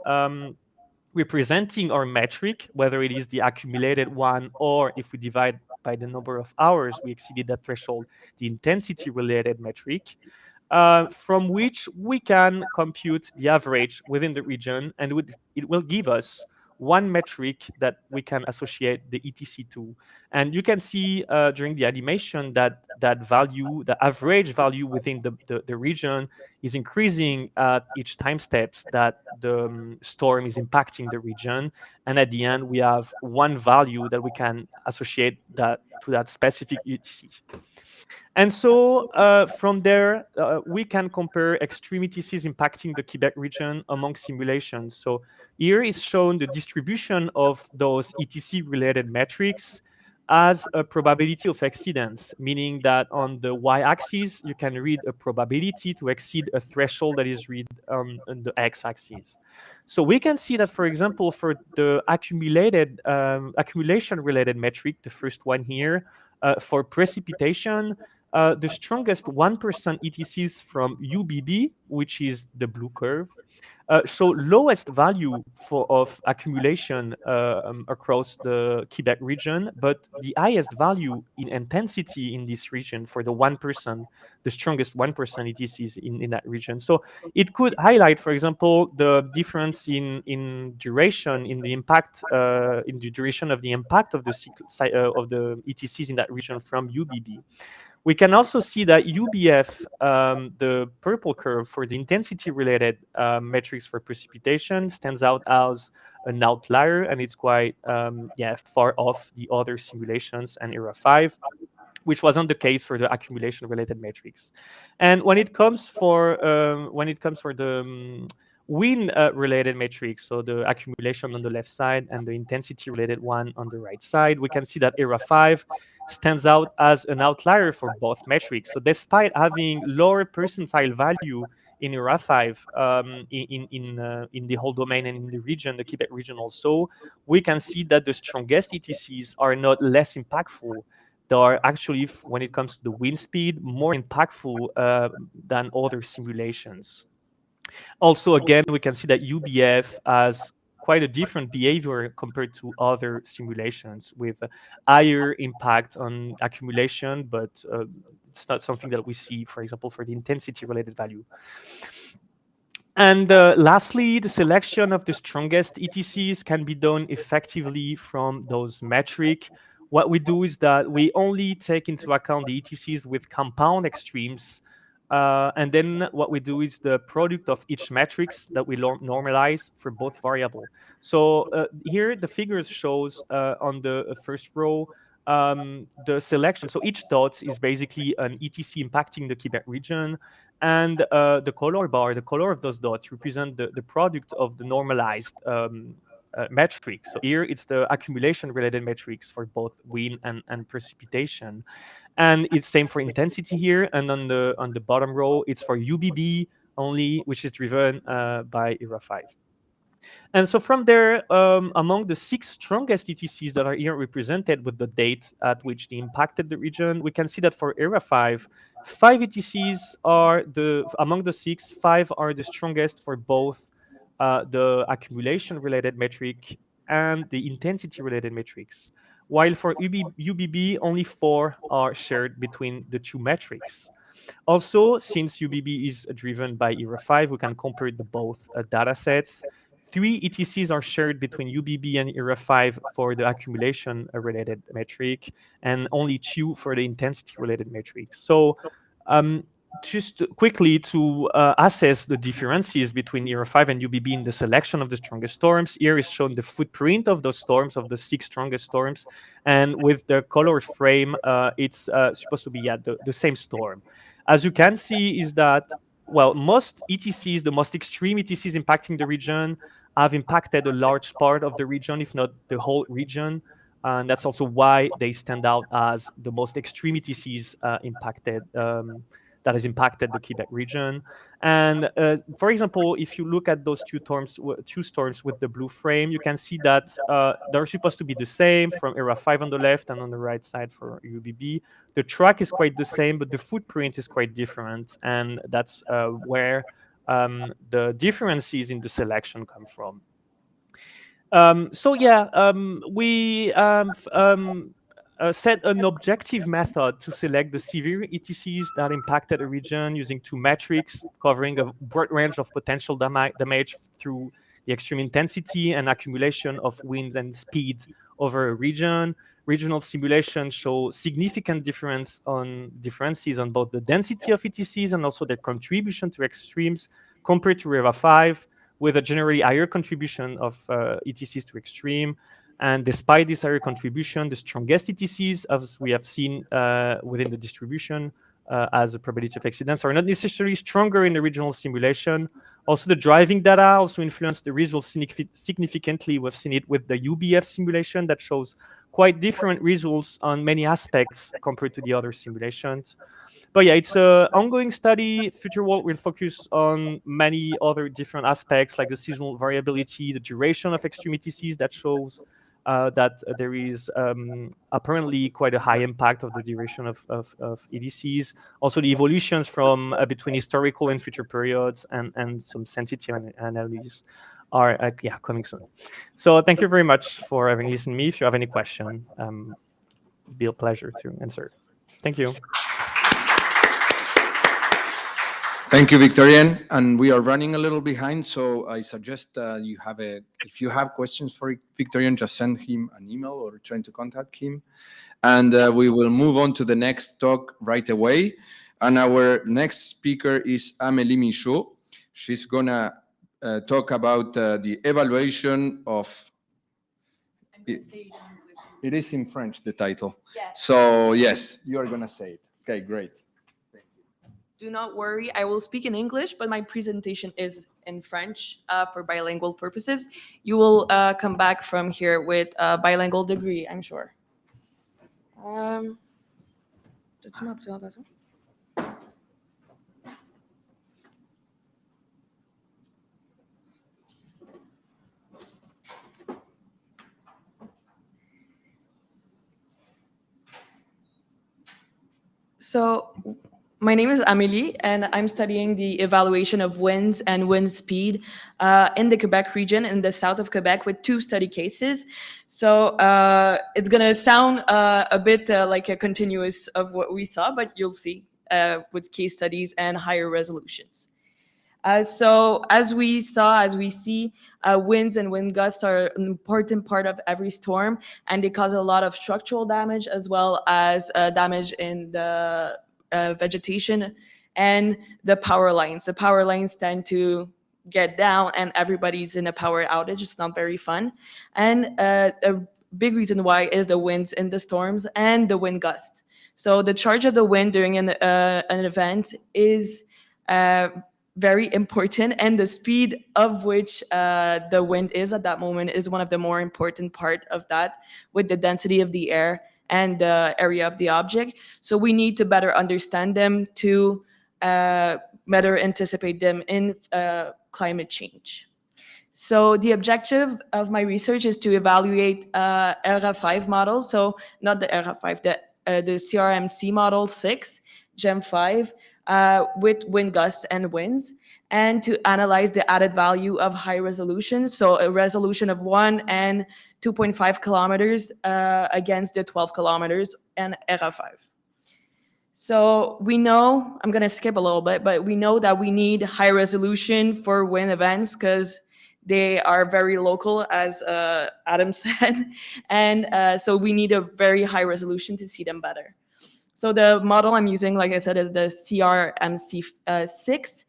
representing our metric, whether it is the accumulated one or if we divide by the number of hours we exceeded that threshold, the intensity related metric, from which we can compute the average within the region, and it will give us one metric that we can associate the ETC to. And you can see during the animation that that value, the average value within the region, is increasing at each time steps that the storm is impacting the region. And at the end, we have one value that we can associate that to that specific ETC. And so from there, we can compare extreme ETCs impacting the Quebec region among simulations. So here is shown the distribution of those ETC-related metrics as a probability of exceedance, meaning that on the y-axis, you can read a probability to exceed a threshold that is read on the x-axis. So we can see that, for example, for the accumulated accumulation-related metric, the first one here, for precipitation, the strongest 1% ETCs from UBB, which is the blue curve, show lowest value of accumulation across the Quebec region, but the highest value in intensity in this region for the 1%, the strongest 1% ETCs in that region. So it could highlight, for example, the difference in duration, in the impact, in the duration of the impact of the ETCs in that region from UBB. We can also see that UBF, the purple curve for the intensity-related metrics for precipitation, stands out as an outlier, and it's quite far off the other simulations and ERA 5, which wasn't the case for the accumulation-related metrics. And when it comes for the wind-related metrics, so the accumulation on the left side and the intensity-related one on the right side, we can see that ERA 5 stands out as an outlier for both metrics. So despite having lower percentile value in ERA 5 in the whole domain and in the region, the Quebec region also, we can see that the strongest ETCs are not less impactful. They are actually, when it comes to the wind speed, more impactful than other simulations. Also, again, we can see that UBF has quite a different behavior compared to other simulations with a higher impact on accumulation, but it's not something that we see, for example, for the intensity-related value. And lastly, the selection of the strongest ETCs can be done effectively from those metrics. What we do is that we only take into account the ETCs with compound extremes, and then what we do is the product of each metrics that we normalize for both variable. So here the figures shows on the first row the selection. So each dot is basically an ETC impacting the Quebec region, and the color bar, the color of those dots represent the product of the normalized metrics. So here it's the accumulation-related metrics for both wind and precipitation. And it's same for intensity here, and on the bottom row, it's for UBB only, which is driven by ERA 5. And so from there, among the 6 strongest ETCs that are here represented with the date at which they impacted the region, we can see that for ERA 5, 5 ETCs are among the 6, 5 are the strongest for both the accumulation-related metric and the intensity-related metrics, while for UBB, only 4 are shared between the two metrics. Also, since UBB is driven by ERA 5, we can compare the both data sets. 3 ETCs are shared between UBB and ERA 5 for the accumulation-related metric, and only 2 for the intensity-related metric. So just quickly to assess the differences between ERA 5 and UBB in the selection of the strongest storms, here is shown the footprint of those storms, of the 6 strongest storms, and with the color frame, it's supposed to be the same storm. As you can see is that, well, most ETCs, the most extreme ETCs impacting the region, have impacted a large part of the region, if not the whole region. And that's also why they stand out as the most extreme ETCs impacted, that has impacted the Quebec region. And for example, if you look at those two storms with the blue frame, you can see that they're supposed to be the same from ERA 5 on the left and on the right side for UBB. The track is quite the same, but the footprint is quite different. And that's where the differences in the selection come from. We set an objective method to select the severe ETCs that impacted a region using 2 metrics covering a broad range of potential damage through the extreme intensity and accumulation of winds and speed over a region. Regional simulations show significant differences on both the density of ETCs and also their contribution to extremes compared to ERA 5, with a generally higher contribution of ETCs to extreme. And despite this higher contribution, the strongest ETCs, as we have seen within the distribution as a probability of accidents, are not necessarily stronger in the regional simulation. Also, the driving data also influence the results significantly. We've seen it with the UBF simulation that shows quite different results on many aspects compared to the other simulations. But yeah, it's an ongoing study. Future work will focus on many other different aspects like the seasonal variability, the duration of extreme ETCs that shows that there is apparently quite a high impact of the duration of ETCs. Also, the evolutions from between historical and future periods and some sensitivity analyses are coming soon. So thank you very much for having listened to me. If you have any question, it'll be a pleasure to answer. Thank you. Thank you, Victorien. And we are running a little behind, so I suggest if you have questions for Victorien, just send him an email or try to contact him. And we will move on to the next talk right away. And our next speaker is Amélie Michaud. She's gonna talk about the evaluation of. I'm gonna say it in English. It is in French, the title. Yes. So yes, you are gonna say it. Okay, great. Do not worry, I will speak in English, but my presentation is in French for bilingual purposes. You will come back from here with a bilingual degree, I'm sure. T'as-tu ma présentation? So, my name is Amélie, and I'm studying the evaluation of winds and wind speed in the Quebec region in the south of Quebec with 2 study cases. So it's going to sound a bit like a continuous of what we saw, but you'll see with case studies and higher resolutions. So as we see, winds and wind gusts are an important part of every storm, and they cause a lot of structural damage as well as damage in the vegetation and the power lines. The power lines tend to get down and everybody's in a power outage. It's not very fun. And a big reason why is the winds in the storms and the wind gust. So the charge of the wind during an event is very important, and the speed of which the wind is at that moment is one of the more important part of that, with the density of the air and the area of the object. So we need to better understand them to better anticipate them in climate change. So the objective of my research is to evaluate ERA 5 models. So not the ERA 5, the CRMC model 6. Gem 5 with wind gusts and winds, and to analyze the added value of high resolution, so a resolution of 1 and 2.5 kilometers against the 12 kilometers and RA5. So we know, I'm going to skip a little bit, but we know that we need high resolution for wind events because they are very local, as Adam said. And so we need a very high resolution to see them better. So the model I'm using, like I said, is the CRMC6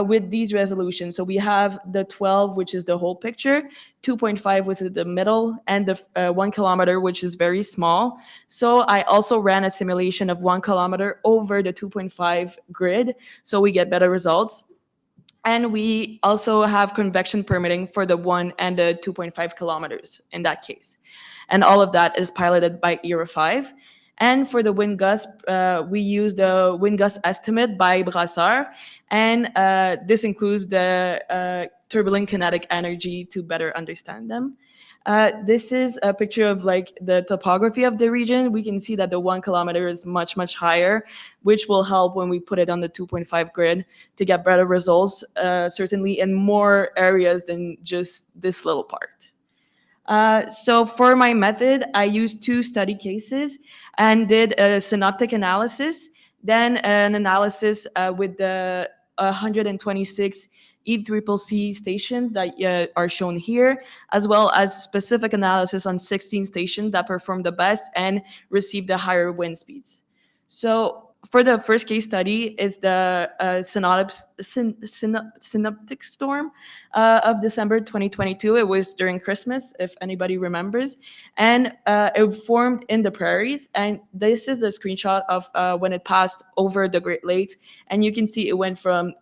with these resolutions. So we have the 12, which is the whole picture, 2.5, which is the middle, and the 1 kilometer, which is very small. So I also ran a simulation of 1 kilometer over the 2.5 grid, so we get better results. And we also have convection permitting for the 1 and the 2.5 kilometers in that case. And all of that is piloted by ERA5. And for the wind gust, we use the wind gust estimate by Brasseur. And this includes the turbulent kinetic energy to better understand them. This is a picture of like the topography of the region. We can see that the 1 kilometer is much, much higher, which will help when we put it on the 2.5 grid to get better results, certainly in more areas than just this little part. So for my method, I used 2 study cases and did a synoptic analysis, then an analysis with the 126 ECCC stations that are shown here, as well as specific analysis on 16 stations that performed the best and received the higher wind speeds. So for the first case study is the synoptic storm of December 2022. It was during Christmas, if anybody remembers. And it formed in the prairies. And this is a screenshot of when it passed over the Great Lakes. And you can see it went from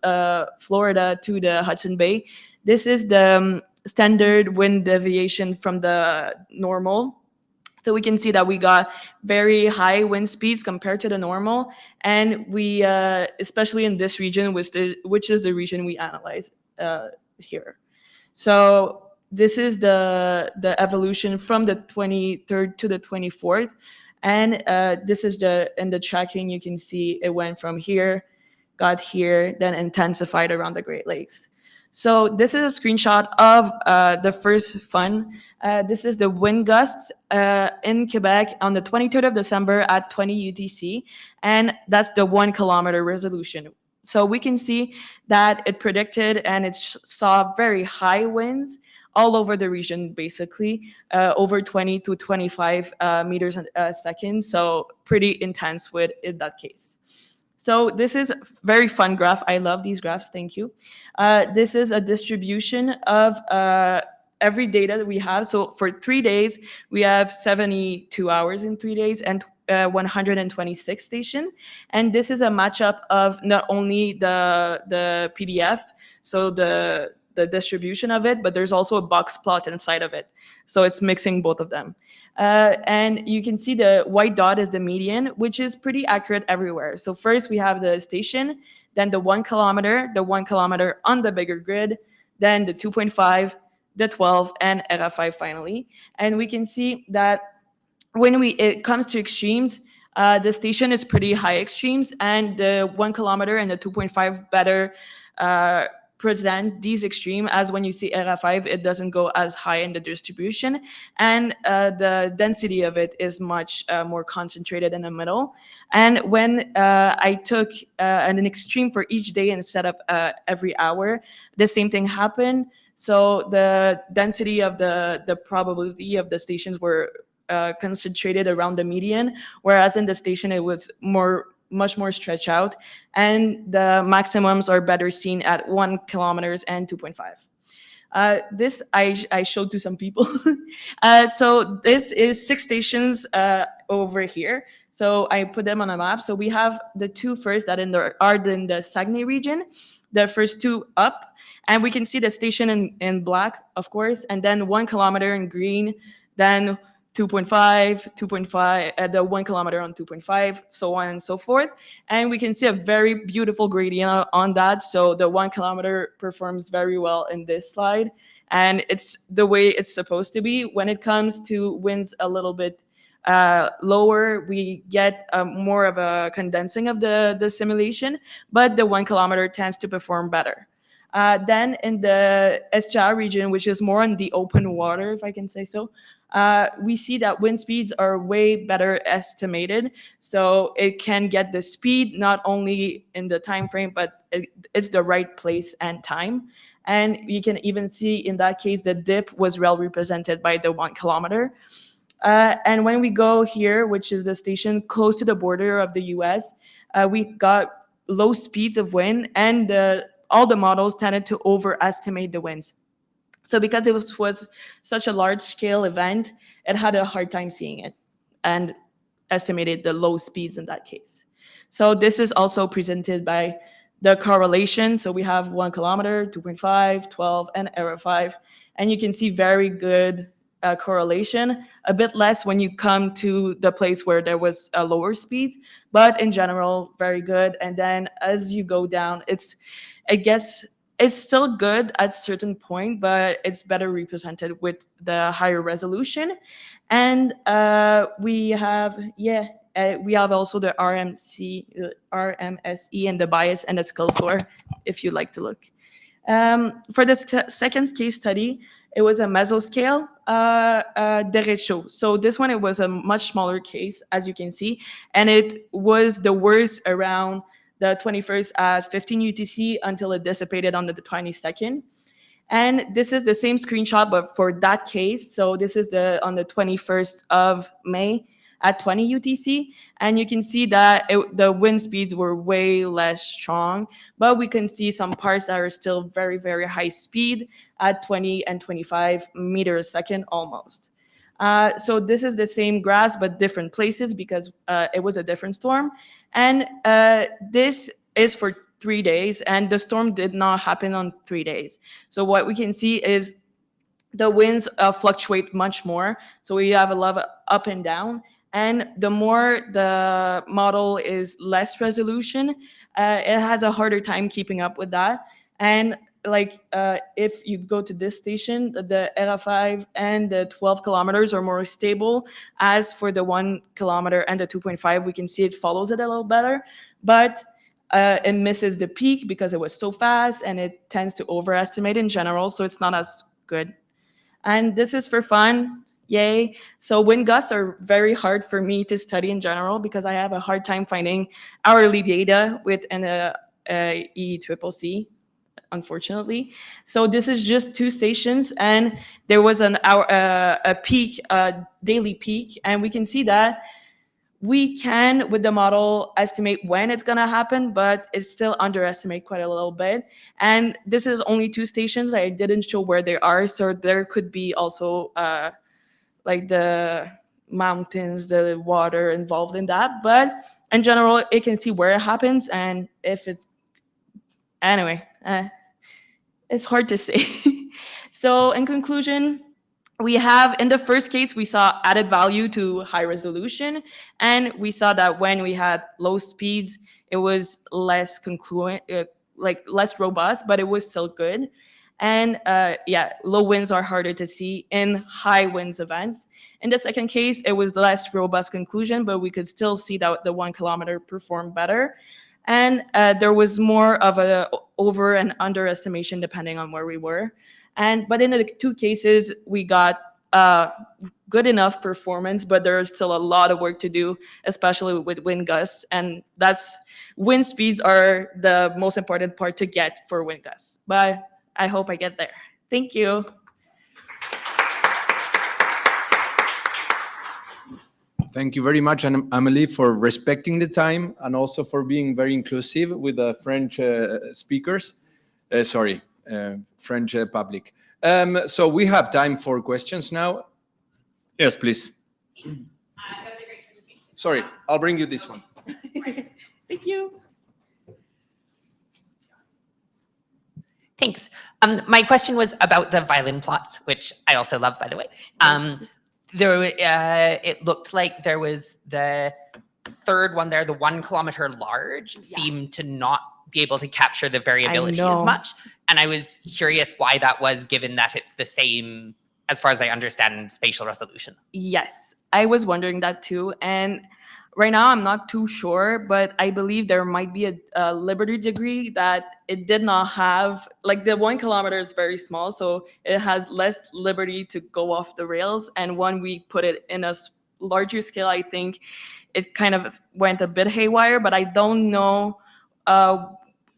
Florida to the Hudson Bay. This is the standard wind deviation from the normal. So we can see that we got very high wind speeds compared to the normal. And we, especially in this region, which is the region we analyze here. So this is the evolution from the 23rd to the 24th. And this is in the tracking, you can see it went from here, got here, then intensified around the Great Lakes. So this is a screenshot of the first fun. This is the wind gusts in Quebec on the 23rd of December at 20 UTC, and that's the 1 kilometer resolution. So we can see that it predicted and it saw very high winds all over the region, basically, over 20 to 25 meters a second, so pretty intense wind in that case. So this is a very fun graph. I love these graphs. Thank you. This is a distribution of every data that we have. So for 3 days, we have 72 hours in 3 days and 126 stations. And this is a matchup of not only the PDF, so the distribution of it, but there's also a box plot inside of it. So it's mixing both of them. And you can see the white dot is the median, which is pretty accurate everywhere. So first we have the station, then the 1 kilometer on the bigger grid, then the 2.5, the 12, and RA5 finally. And we can see that when it comes to extremes, the station is pretty high extremes, and the 1 kilometer and the 2.5 better present these extreme, as when you see RA5, it doesn't go as high in the distribution, and the density of it is much more concentrated in the middle. And when I took an extreme for each day instead of every hour, the same thing happened. So the density of the probability of the stations were concentrated around the median, whereas in the station it was much more stretched out, and the maximums are better seen at 1 kilometers and 2.5. This I showed to some people. So this is 6 stations over here. So I put them on a map. So we have the 2 first that are in the Saguenay region, the first 2 up, and we can see the station in black, of course, and then 1 kilometer in green, then 2.5, the 1 kilometer on 2.5, so on and so forth. And we can see a very beautiful gradient on that. So the 1 kilometer performs very well in this slide. And it's the way it's supposed to be. When it comes to winds a little bit lower, we get more of a condensing of the simulation, but the 1 kilometer tends to perform better. Then in the STR region, which is more on the open water, if I can say so, we see that wind speeds are way better estimated. So it can get the speed not only in the time frame, but it's the right place and time. And you can even see in that case, the dip was well represented by the 1 kilometer. And when we go here, which is the station close to the border of the US, we got low speeds of wind, and all the models tended to overestimate the winds. So because it was such a large-scale event, it had a hard time seeing it and estimated the low speeds in that case. So this is also presented by the correlation. So we have 1 kilometer, 2.5, 12, and error 5. And you can see very good correlation, a bit less when you come to the place where there was a lower speed, but in general, very good. And then as you go down, I guess it's still good at a certain point, but it's better represented with the higher resolution. And we have also the RMSE and the bias and the skill score, if you'd like to look. For this second case study, it was a mesoscale derecho. So this one, it was a much smaller case, as you can see, and it was the worst around the 21st at 15 UTC until it dissipated on the 22nd. And this is the same screenshot, but for that case. So this is on the 21st of May at 20 UTC. And you can see that the wind speeds were way less strong, but we can see some parts that are still very, very high speed at 20 and 25 meters a second almost. So this is the same graphs, but different places because it was a different storm. And this is for 3 days, and the storm did not happen on 3 days. So what we can see is the winds fluctuate much more. So we have a lot of up and down. And the more the model is less resolution, it has a harder time keeping up with that. And if you go to this station, the RF5 and the 12 kilometers are more stable. As for the 1 kilometer and the 2.5, we can see it follows it a little better, but it misses the peak because it was so fast, and it tends to overestimate in general, so it's not as good. And this is for fun. Yay. So wind gusts are very hard for me to study in general because I have a hard time finding hourly data with an ECCC, unfortunately. So this is just 2 stations, and there was a peak, daily peak, and we can see that we can, with the model, estimate when it's going to happen, but it's still underestimate quite a little bit. And this is only 2 stations. I didn't show where they are, so there could be also like the mountains, the water involved in that. But in general, it can see where it happens, and if it's anyway, it's hard to say. So in conclusion, we have, in the first case, we saw added value to high resolution, and we saw that when we had low speeds, it was less less robust, but it was still good. And low winds are harder to see in high winds events. In the second case, it was less robust conclusion, but we could still see that the 1 kilometer performed better. And there was more of a over and underestimation depending on where we were. But in the 2 cases, we got good enough performance, but there's still a lot of work to do, especially with wind gusts. And wind speeds are the most important part to get for wind gusts. But I hope I get there. Thank you. Thank you very much, Amélie, for respecting the time and also for being very inclusive with the French speakers. French public. So we have time for questions now. Yes, please. That's a great presentation. Sorry, I'll bring you this one. Thank you. Thanks. My question was about the violin plots, which I also love, by the way. It looked like there was the third one there, the 1 kilometer large, seemed to not be able to capture the variability as much. And I was curious why that was, given that it's the same as far as I understand, spatial resolution. Yes, I was wondering that too. And right now, I'm not too sure, but I believe there might be a liberty degree that it did not have. Like the 1 kilometer is very small, so it has less liberty to go off the rails. And when we put it in a larger scale, I think it kind of went a bit haywire, but I don't know.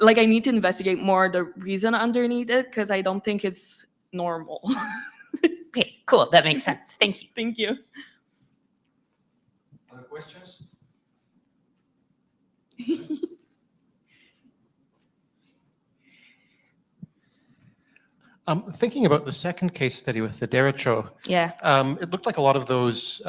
Like I need to investigate more the reason underneath it because I don't think it's normal. Okay, cool. That makes sense. Thank you. Thank you. Other questions? Thinking about the second case study with the derecho, Yeah. it looked like a lot of those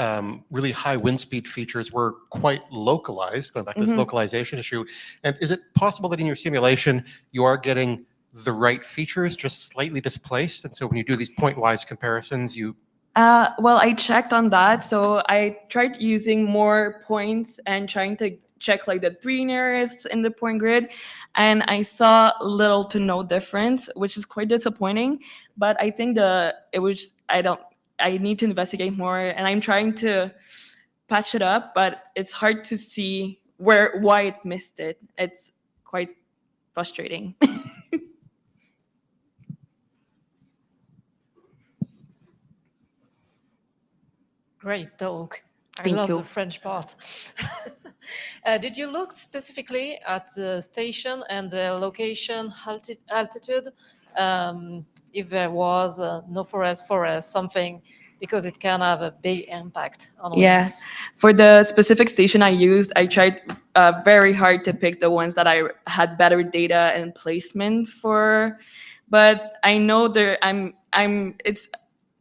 really high wind speed features were quite localized, going back to this localization issue. And is it possible that in your simulation, you are getting the right features just slightly displaced? And so when you do these point-wise comparisons, you... Well, I checked on that. So I tried using more points and trying to check like the 3 nearest in the point grid. And I saw little to no difference, which is quite disappointing. But I think I need to investigate more, and I'm trying to patch it up, but it's hard to see why it missed it. It's quite frustrating. Great talk. I Thank love you. the French part. Did you look specifically at the station and the location altitude? If there was no forest, something, because it can have a big impact on winds. For the specific station I used, I tried very hard to pick the ones that I had better data and placement for, but I know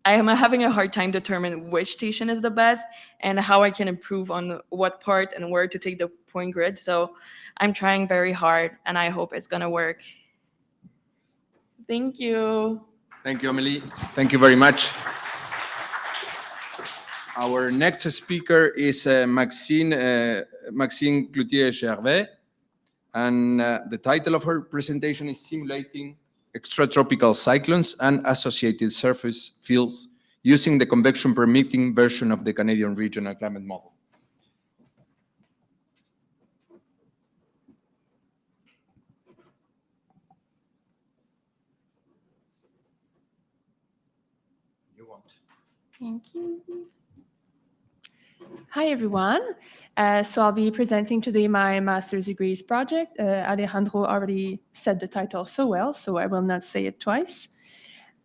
I am having a hard time determining which station is the best and how I can improve on what part and where to take the point grid. So I'm trying very hard, and I hope it's gonna work. Thank you. Thank you, Amélie. Thank you very much. Our next speaker is Maxine Cloutier-Gervais, and the title of her presentation is Simulating Extratropical Cyclones and Associated Surface Fields using the convection permitting version of the Canadian Regional Climate Model. You want. Thank you. Hi, everyone. So I'll be presenting today my master's degrees project. Alejandro already said the title so well, so I will not say it twice.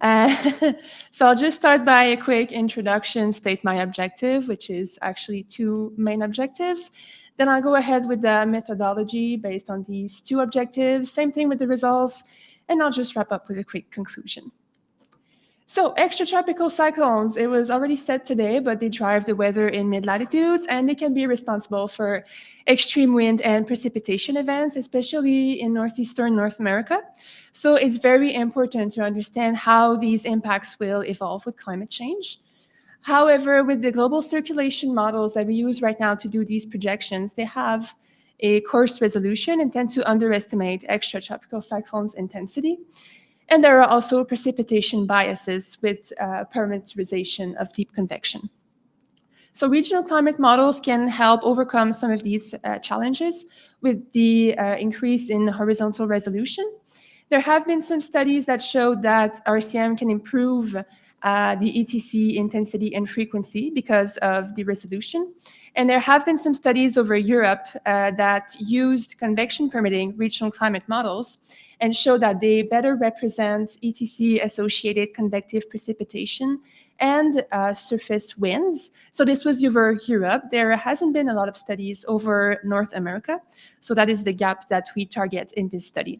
So I'll just start by a quick introduction, state my objective, which is actually 2 main objectives. Then I'll go ahead with the methodology based on these 2 objectives, same thing with the results, and I'll just wrap up with a quick conclusion. So extratropical cyclones, it was already said today, but they drive the weather in mid-latitudes, and they can be responsible for extreme wind and precipitation events, especially in northeastern North America. So it's very important to understand how these impacts will evolve with climate change. However, with the global circulation models that we use right now to do these projections, they have a coarse resolution and tend to underestimate extratropical cyclones' intensity. And there are also precipitation biases with parameterization of deep convection. So regional climate models can help overcome some of these challenges with the increase in horizontal resolution. There have been some studies that show that RCM can improve the ETC intensity and frequency because of the resolution. And there have been some studies over Europe that used convection permitting regional climate models and show that they better represent ETC-associated convective precipitation and surface winds. So this was over Europe. There hasn't been a lot of studies over North America. So that is the gap that we target in this study.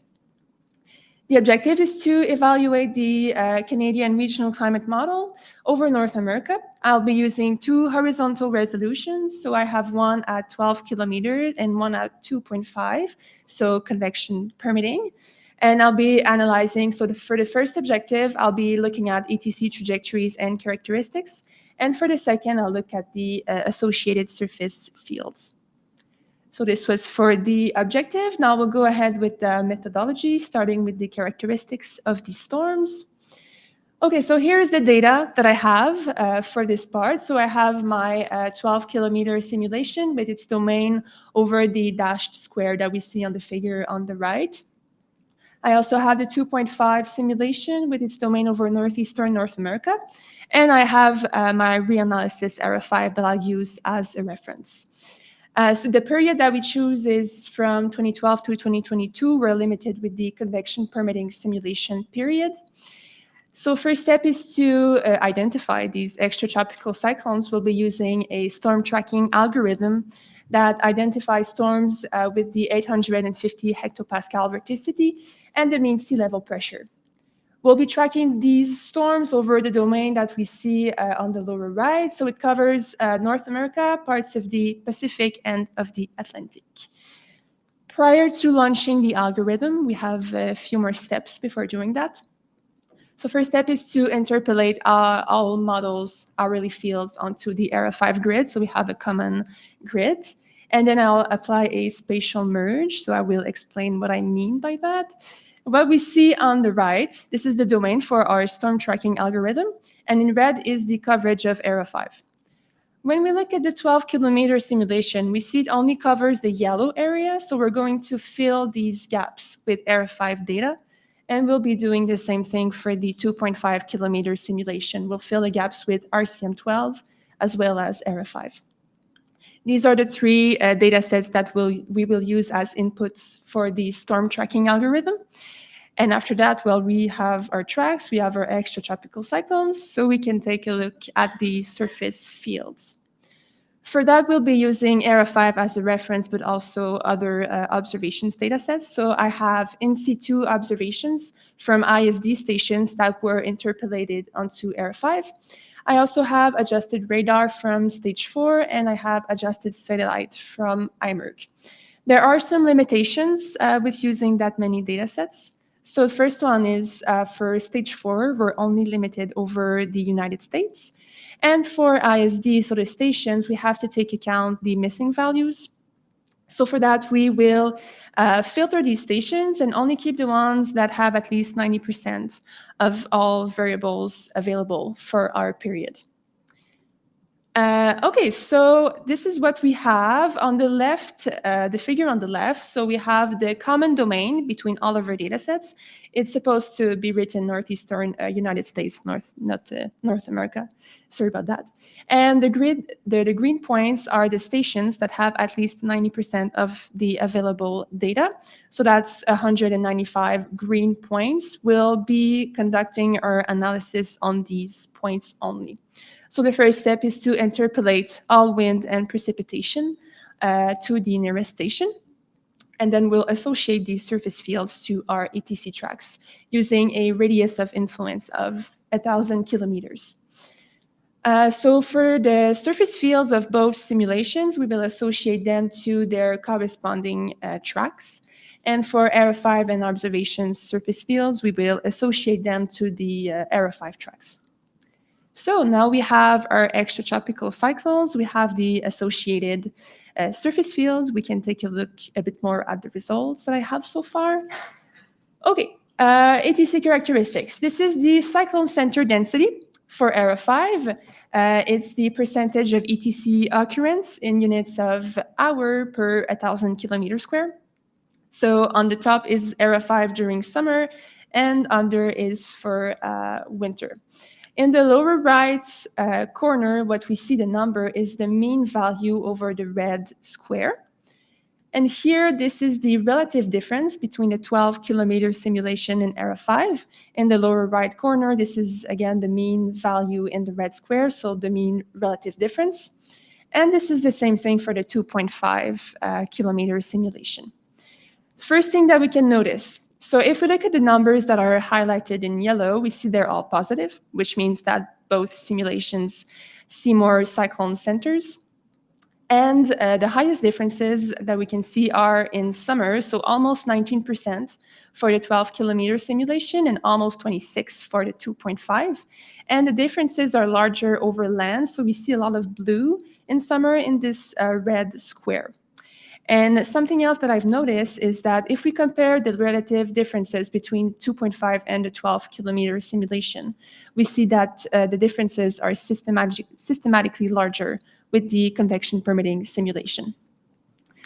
The objective is to evaluate the Canadian Regional Climate Model over North America. I'll be using 2 horizontal resolutions. So I have one at 12 kilometers and one at 2.5, so convection permitting. And I'll be analyzing, so for the first objective, I'll be looking at ETC trajectories and characteristics. And for the second, I'll look at the associated surface fields. So this was for the objective. Now we'll go ahead with the methodology, starting with the characteristics of these storms. Okay, so here's the data that I have for this part. So I have my 12-kilometer simulation with its domain over the dashed square that we see on the figure on the right. I also have the 2.5 simulation with its domain over northeastern North America. And I have my reanalysis error 5 that I'll use as a reference. So the period that we choose is from 2012 to 2022. We're limited with the convection permitting simulation period. So first step is to identify these extratropical cyclones. We'll be using a storm tracking algorithm that identifies storms with the 850 hectopascal vorticity and the mean sea level pressure. We'll be tracking these storms over the domain that we see on the lower right. So it covers North America, parts of the Pacific, and of the Atlantic. Prior to launching the algorithm, we have a few more steps before doing that. So first step is to interpolate all models, hourly fields onto the error 5 grid. So we have a common grid. And then I'll apply a spatial merge. So I will explain what I mean by that. What we see on the right, this is the domain for our storm tracking algorithm. And in red is the coverage of error 5. When we look at the 12-kilometer simulation, we see it only covers the yellow area. So we're going to fill these gaps with error 5 data. And we'll be doing the same thing for the 2.5-kilometer simulation. We'll fill the gaps with RCM12 as well as error 5. These are the three data sets that we will use as inputs for the storm tracking algorithm. And after that, well, we have our tracks, we have our extratropical cyclones, so we can take a look at the surface fields. For that, we'll be using error 5 as a reference, but also other observations data sets. So I have in situ observations from ISD stations that were interpolated onto error 5. I also have adjusted radar from stage 4, and I have adjusted satellite from IMERG. There are some limitations with using that many data sets. So the first one is for stage 4, we're only limited over the United States. And for ISD, so the stations, we have to take account the missing values. So for that, we will filter these stations and only keep the ones that have at least 90% of all variables available for our period. Okay, so this is what we have on the left, the figure on the left. So we have the common domain between all of our data sets. It's supposed to be written northeastern United States, not North America. Sorry about that. And the grid, the green points are the stations that have at least 90% of the available data. So that's 195 green points. We'll be conducting our analysis on these points only. So the first step is to interpolate all wind and precipitation to the nearest station. And then we'll associate these surface fields to our ETC tracks using a radius of influence of 1,000 kilometers. So for the surface fields of both simulations, we will associate them to their corresponding tracks. And for error 5 and observation surface fields, we will associate them to the error 5 tracks. So now we have our extratropical cyclones, we have the associated surface fields. We can take a look a bit more at the results that I have so far. Okay, ETC characteristics. This is the cyclone center density for error 5. It's the percentage of ETC occurrence in units of hour per 1,000 kilometers square. So on the top is error 5 during summer, and under is for winter. In the lower right corner, what we see the number is the mean value over the red square. And here, this is the relative difference between the 12-kilometer simulation and error 5. In the lower right corner, this is, again, the mean value in the red square, so the mean relative difference. And this is the same thing for the 2.5-kilometer simulation. First thing that we can notice, so if we look at the numbers that are highlighted in yellow, we see they're all positive, which means that both simulations see more cyclone centers. And the highest differences that we can see are in summer, so almost 19% for the 12-kilometer simulation and almost 26% for the 2.5. And the differences are larger over land, so we see a lot of blue in summer in this red square. And something else that I've noticed is that if we compare the relative differences between 2.5 and the 12-kilometer simulation, we see that the differences are systematically larger with the convection permitting simulation.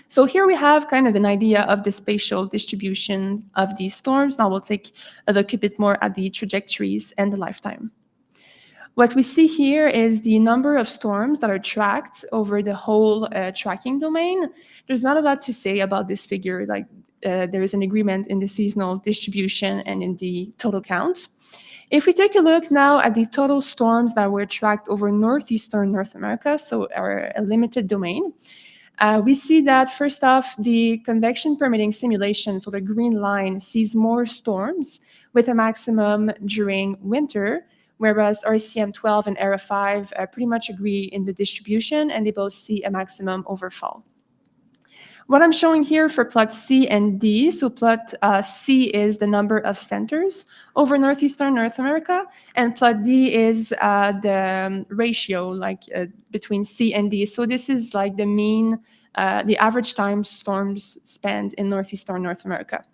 So here we have kind of an idea of the spatial distribution of these storms. Now we'll take a look a bit more at the trajectories and the lifetime. What we see here is the number of storms that are tracked over the whole tracking domain. There's not a lot to say about this figure, like there is an agreement in the seasonal distribution and in the total count. If we take a look now at the total storms that were tracked over northeastern North America, so a limited domain, we see that first off, the convection permitting simulation, so the green line, sees more storms with a maximum during winter, whereas RCM 12 and ERA 5 pretty much agree in the distribution, and they both see a maximum over fall. What I'm showing here for plot C and D, so plot C is the number of centers over northeastern North America, and plot D is the ratio between C and D. So this is like the mean, the average time storms spend in northeastern North America.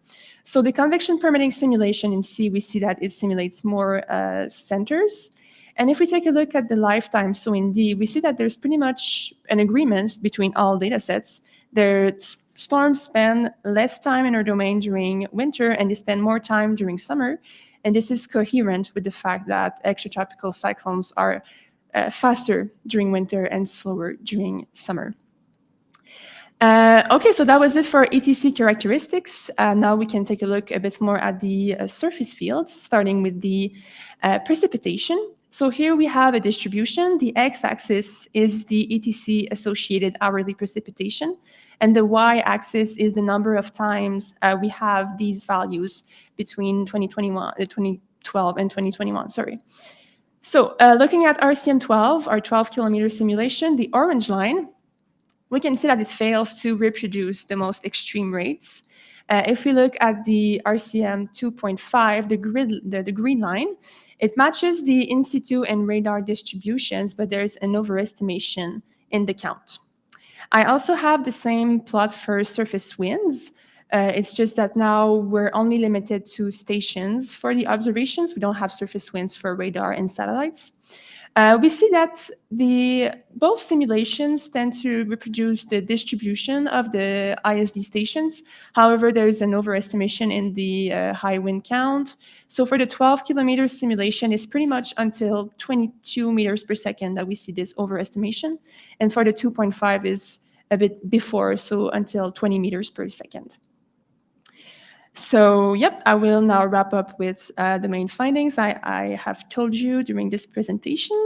So the convection permitting simulation in C, we see that it simulates more centers. And if we take a look at the lifetime, so in D, we see that there's pretty much an agreement between all data sets. Their storms spend less time in our domain during winter, and they spend more time during summer. And this is coherent with the fact that extratropical cyclones are faster during winter and slower during summer. Okay, so that was it for ETC characteristics. Now we can take a look a bit more at the surface fields, starting with the precipitation. So here we have a distribution. The x-axis is the ETC-associated hourly precipitation, and the y-axis is the number of times we have these values between 2012 and 2021, sorry. So looking at RCM 12, our 12-kilometer simulation, the orange line, we can see that it fails to reproduce the most extreme rates. If we look at the RCM 2.5, the green line, it matches the in situ and radar distributions, but there's an overestimation in the count. I also have the same plot for surface winds. It's just that now we're only limited to stations for the observations. We don't have surface winds for radar and satellites. We see that both simulations tend to reproduce the distribution of the ISD stations. However, there is an overestimation in the high wind count. So for the 12-kilometer simulation, it's pretty much until 22 meters per second that we see this overestimation. And for the 2.5 is a bit before, so until 20 meters per second. So, yep, I will now wrap up with the main findings I have told you during this presentation.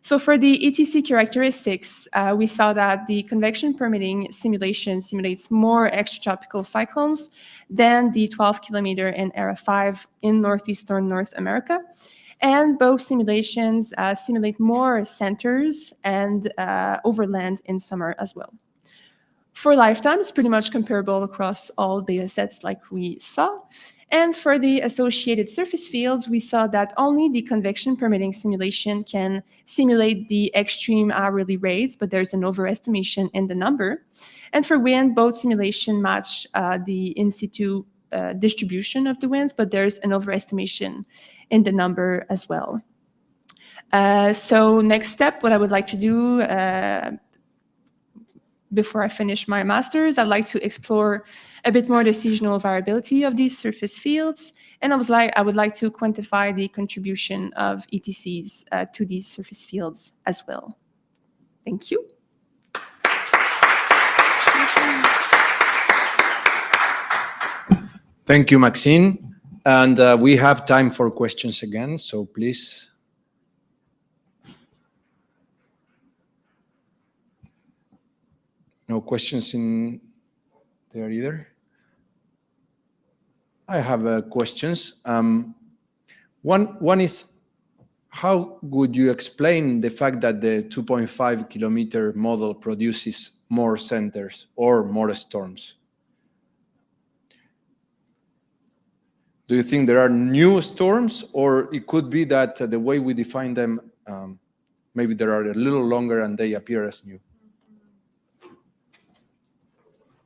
So for the ETC characteristics, we saw that the convection permitting simulation simulates more extratropical cyclones than the 12-kilometer and ERA 5 in northeastern North America. And both simulations simulate more centers and overland in summer as well. For lifetime, it's pretty much comparable across all data sets like we saw. And for the associated surface fields, we saw that only the convection permitting simulation can simulate the extreme hourly rates, but there's an overestimation in the number. And for wind, both simulation match the in situ distribution of the winds, but there's an overestimation in the number as well. So next step, what I would like to do before I finish my master's, I'd like to explore a bit more the seasonal variability of these surface fields. And I would like to quantify the contribution of ETCs to these surface fields as well. Thank you. Thank you, Maxine. And we have time for questions again, so please. No questions in there either. I have questions. One is, how would you explain the fact that the 2.5 kilometer model produces more centers or more storms? Do you think there are new storms, or it could be that the way we define them, maybe they are a little longer and they appear as new?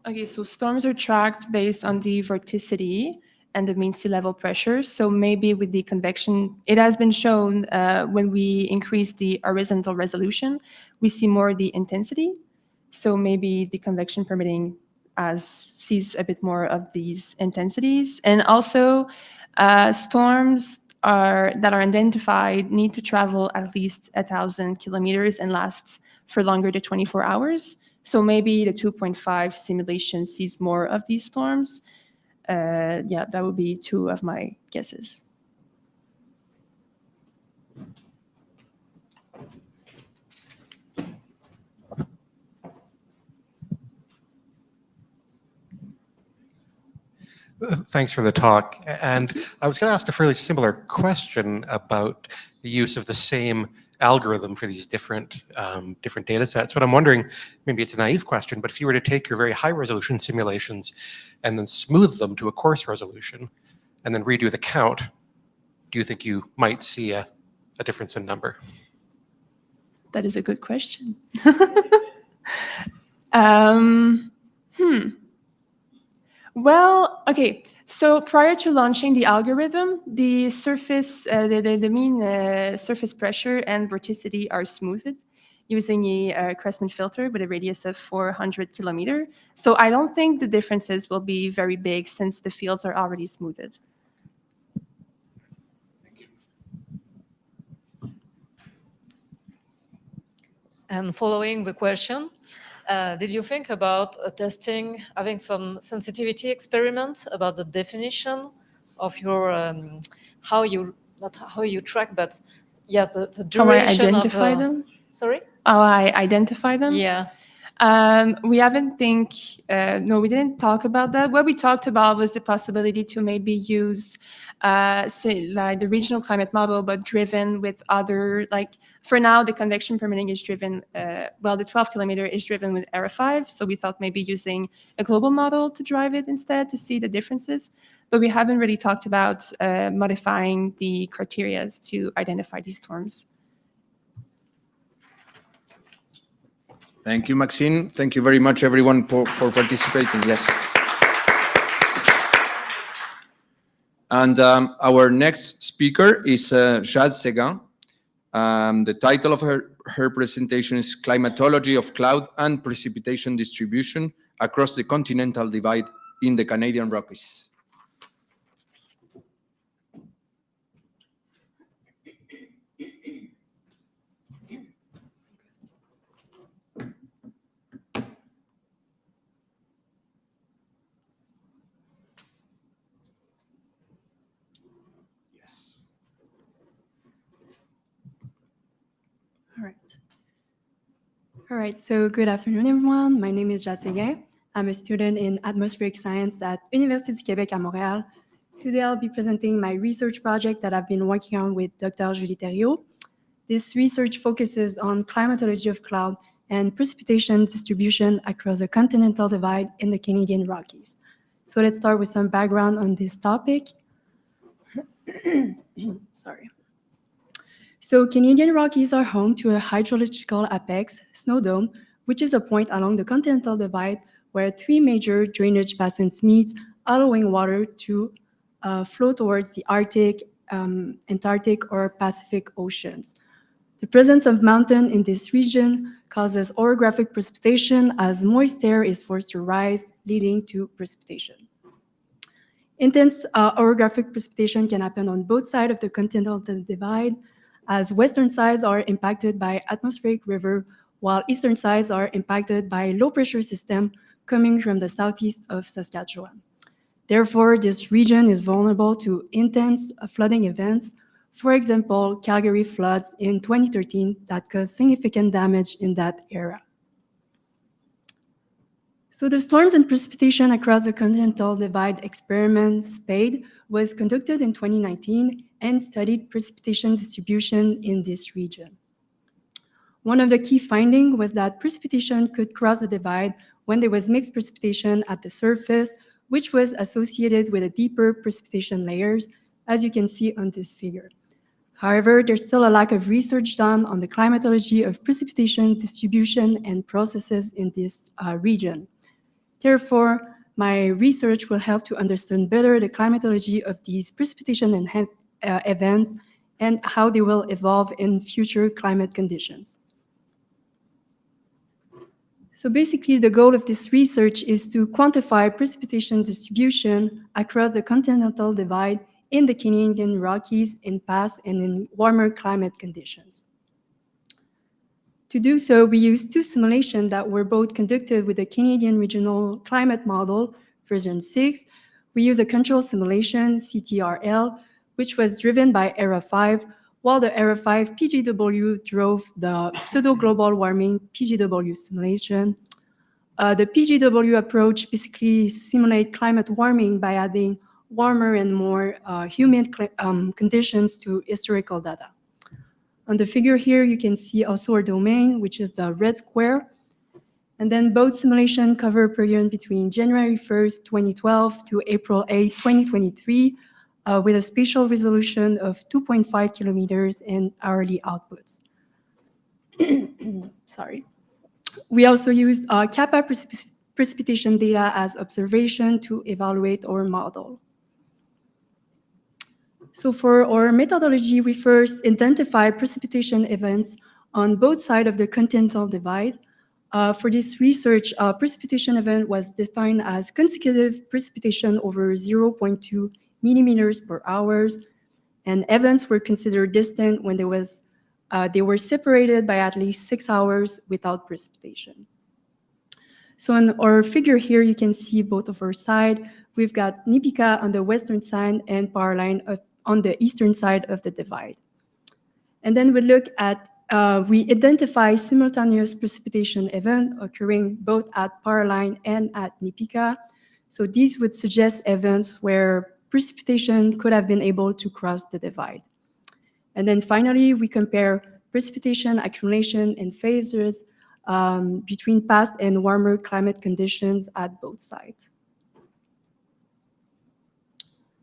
Okay, so storms are tracked based on the vorticity and the mean sea level pressure. So maybe with the convection, it has been shown when we increase the horizontal resolution, we see more the intensity. So maybe the convection permitting sees a bit more of these intensities. And also storms that are identified need to travel at least 1,000 kilometers and last for longer than 24 hours. So maybe the 2.5 simulation sees more of these storms. Yeah, that would be two of my guesses. Thanks for the talk. And I was going to ask a fairly similar question about the use of the same algorithm for these different data sets. But I'm wondering, maybe it's a naive question, but if you were to take your very high resolution simulations and then smooth them to a coarse resolution and then redo the count, do you think you might see a difference in number? That is a good question. Well, okay. So prior to launching the algorithm, the surface, the mean surface pressure and vorticity are smoothed using a Cressman filter with a radius of 400 kilometers. So I don't think the differences will be very big since the fields are already smoothed. And following the question, did you think about testing, having some sensitivity experiment about the definition of your, how you track, but yes, the duration How I identify them? Sorry? How I identify them? Yeah. We we didn't talk about that. What we talked about was the possibility to maybe use, say, like the regional climate model, but driven with other, like for now, the convection permitting is driven, the 12 kilometer is driven with ERA5. So we thought maybe using a global model to drive it instead to see the differences. But we haven't really talked about modifying the criteria to identify these storms. Thank you, Maxine. Thank you very much, everyone, for participating. Yes. And our next speaker is Jade Seguin. The title of her presentation is Climatology of Cloud and Precipitation Distribution Across the Continental Divide in the Canadian Rockies. All right, so good afternoon, everyone. My name is Jade Seguin. I'm a student in atmospheric science at Université du Québec à Montréal. Today, I'll be presenting my research project that I've been working on with Dr. Julie Thériault. This research focuses on climatology of cloud and precipitation distribution across the continental divide in the Canadian Rockies. So let's start with some background on this topic. Sorry. So Canadian Rockies are home to a hydrological apex, snow dome, which is a point along the continental divide where three major drainage basins meet, allowing water to flow towards the Arctic, Antarctic, or Pacific Oceans. The presence of mountain in this region causes orographic precipitation as moist air is forced to rise, leading to precipitation. Intense orographic precipitation can happen on both sides of the continental divide, as western sides are impacted by atmospheric river, while eastern sides are impacted by low-pressure system coming from the southeast of Saskatchewan. Therefore, this region is vulnerable to intense flooding events. For example, Calgary floods in 2013 that caused significant damage in that era. So the storms and precipitation across the continental divide experiment, SPADE, was conducted in 2019 and studied precipitation distribution in this region. One of the key findings was that precipitation could cross the divide when there was mixed precipitation at the surface, which was associated with a deeper precipitation layers, as you can see on this figure. However, there's still a lack of research done on the climatology of precipitation distribution and processes in this region. Therefore, my research will help to understand better the climatology of these precipitation and events and how they will evolve in future climate conditions. So basically, the goal of this research is to quantify precipitation distribution across the continental divide in the Canadian Rockies in past and in warmer climate conditions. To do so, we used two simulations that were both conducted with the Canadian Regional Climate Model, version 6. We use a control simulation, CTRL, which was driven by ERA 5, while the ERA 5 PGW drove the pseudo-global warming PGW simulation. The PGW approach basically simulates climate warming by adding warmer and more humid conditions to historical data. On the figure here, you can see also our domain, which is the red square. And then both simulations cover a period between January 1st, 2012 to April 8, 2023, with a spatial resolution of 2.5 kilometers and hourly outputs. Sorry. We also used kappa precipitation data as observation to evaluate our model. So for our methodology, we first identified precipitation events on both sides of the continental divide. For this research, precipitation event was defined as consecutive precipitation over 0.2 millimeters per hour, and events were considered distant when they were separated by at least 6 hours without precipitation. So on our figure here, you can see both of our sides. We've got Nipika on the western side and power line on the eastern side of the divide. And then we look at, we identify simultaneous precipitation event occurring both at power line and at Nipika. So these would suggest events where precipitation could have been able to cross the divide. And then finally, we compare precipitation accumulation and phases between past and warmer climate conditions at both sides.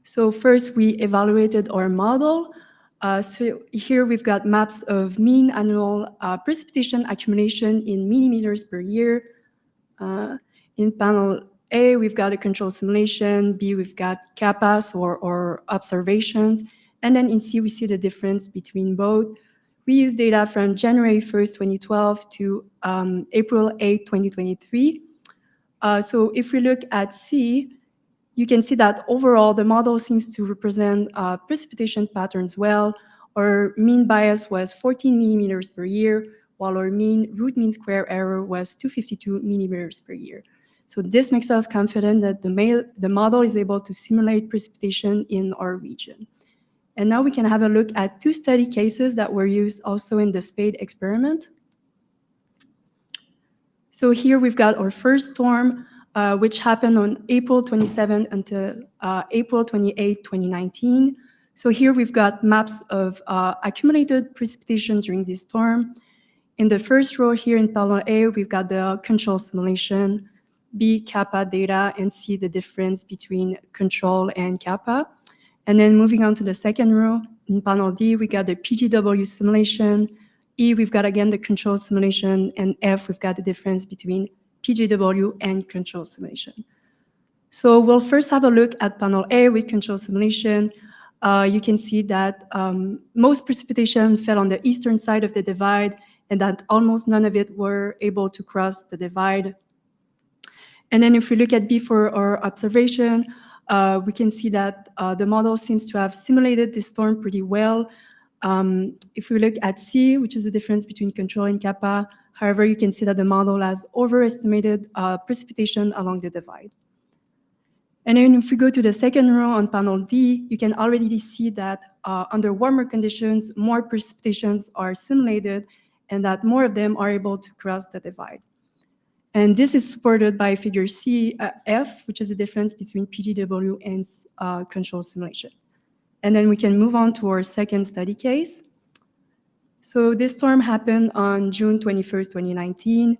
So first, we evaluated our model. So here we've got maps of mean annual precipitation accumulation in millimeters per year. In panel A, we've got a control simulation. B, we've got kappas or observations. And then in C, we see the difference between both. We use data from January 1st, 2012 to April 8, 2023. So if we look at C, you can see that overall the model seems to represent precipitation patterns well. Our mean bias was 14 millimeters per year, while our root mean square error was 252 millimeters per year. So this makes us confident that the model is able to simulate precipitation in our region. And now we can have a look at two study cases that were used also in the SPADE experiment. So here we've got our first storm, which happened on April 27 until April 28, 2019. So here we've got maps of accumulated precipitation during this storm. In the first row here in panel A, we've got the control simulation, B, kappa data, and C, the difference between control and kappa. And then moving on to the second row, in panel D, we got the PGW simulation. E, we've got again the control simulation, and F, we've got the difference between PGW and control simulation. So we'll first have a look at panel A with control simulation. You can see that most precipitation fell on the eastern side of the divide, and that almost none of it were able to cross the divide. And then if we look at B for our observation, we can see that the model seems to have simulated this storm pretty well. If we look at C, which is the difference between control and kappa, however, you can see that the model has overestimated precipitation along the divide. And then if we go to the second row on panel D, you can already see that under warmer conditions, more precipitations are simulated and that more of them are able to cross the divide. And this is supported by figure F, which is the difference between PGW and control simulation. And then we can move on to our second study case. So this storm happened on June 21st, 2019.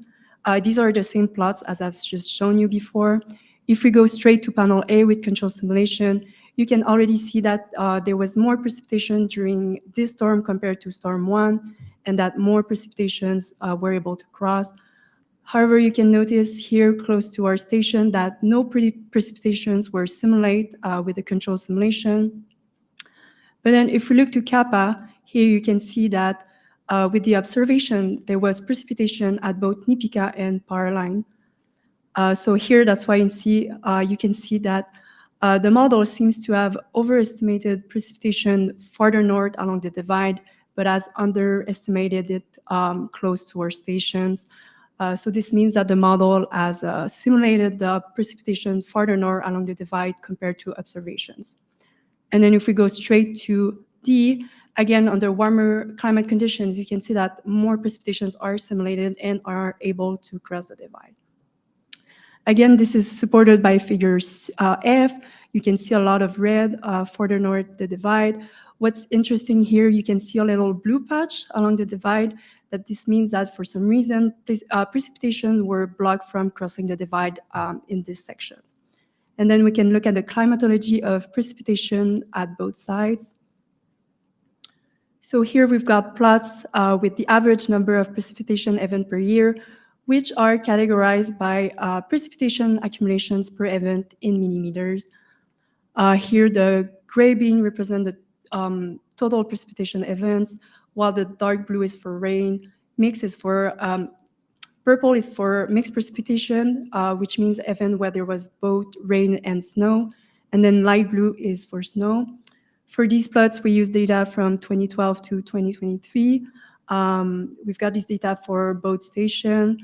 These are the same plots as I've just shown you before. If we go straight to panel A with control simulation, you can already see that there was more precipitation during this storm compared to storm 1, and that more precipitations were able to cross. However, you can notice here close to our station that no precipitations were simulated with the control simulation. But then if we look to Kappa, here you can see that with the observation, there was precipitation at both Nipika and power line. So here, that's why you can see that the model seems to have overestimated precipitation farther north along the divide, but has underestimated it close to our stations. So this means that the model has simulated the precipitation farther north along the divide compared to observations. And then if we go straight to D, again, under warmer climate conditions, you can see that more precipitations are simulated and are able to cross the divide. Again, this is supported by figures F. You can see a lot of red further north the divide. What's interesting here, you can see a little blue patch along the divide. That this means that for some reason, precipitation were blocked from crossing the divide in these sections. And then we can look at the climatology of precipitation at both sides. So here we've got plots with the average number of precipitation event per year, which are categorized by precipitation accumulations per event in millimeters. Here the gray bean represent the total precipitation events, while the dark blue is for rain, purple is for mixed precipitation, which means event where there was both rain and snow, and then light blue is for snow. For these plots, we use data from 2012 to 2023. We've got this data for both stations.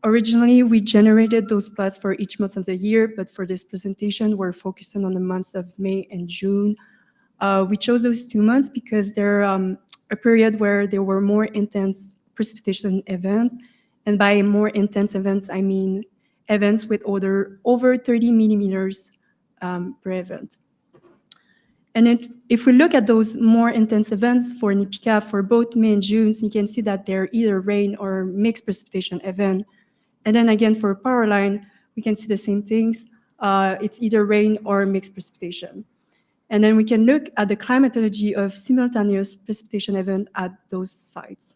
Originally, we generated those plots for each month of the year, but for this presentation, we're focusing on the months of May and June. We chose those 2 months because they're a period where there were more intense precipitation events. And by more intense events, I mean events with over 30 millimeters per event. And if we look at those more intense events for Nipika for both May and June, you can see that they're either rain or mixed precipitation event. And then again, for power line, we can see the same things. It's either rain or mixed precipitation. And then we can look at the climatology of simultaneous precipitation event at those sites.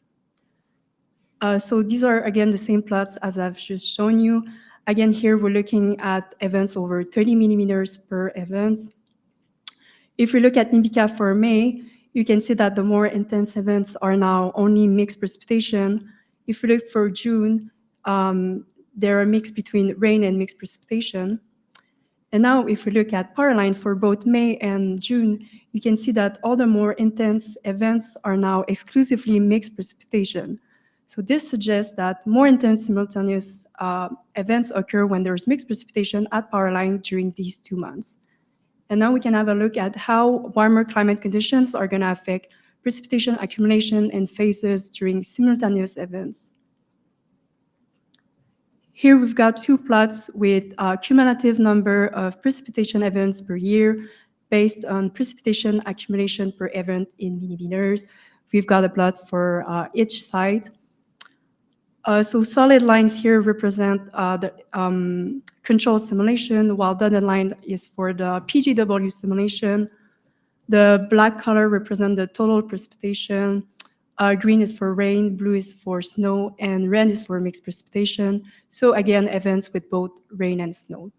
So these are, again, the same plots as I've just shown you. Again, here we're looking at events over 30 millimeters per event. If we look at Nipika for May, you can see that the more intense events are now only mixed precipitation. If we look for June, there are a mix between rain and mixed precipitation. And now if we look at power line for both May and June, you can see that all the more intense events are now exclusively mixed precipitation. So this suggests that more intense simultaneous events occur when there's mixed precipitation at power line during these 2 months. And now we can have a look at how warmer climate conditions are going to affect precipitation accumulation and phases during simultaneous events. Here we've got 2 plots with a cumulative number of precipitation events per year based on precipitation accumulation per event in millimeters. We've got a plot for each site. So solid lines here represent the control simulation, while dotted line is for the PGW simulation. The black color represents the total precipitation. Green is for rain, blue is for snow, and red is for mixed precipitation. So again, events with both rain and snow.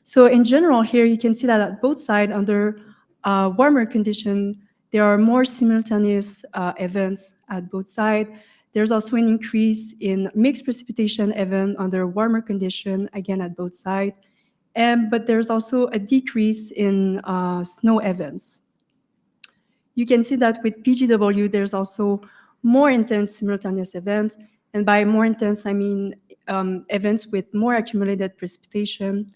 So in general here, you can see that at both sides under warmer conditions, there are more simultaneous events at both sides. There's also an increase in mixed precipitation event under warmer condition, again at both sides. But there's also a decrease in snow events. You can see that with PGW, there's also more intense simultaneous events. And by more intense, I mean events with more accumulated precipitation.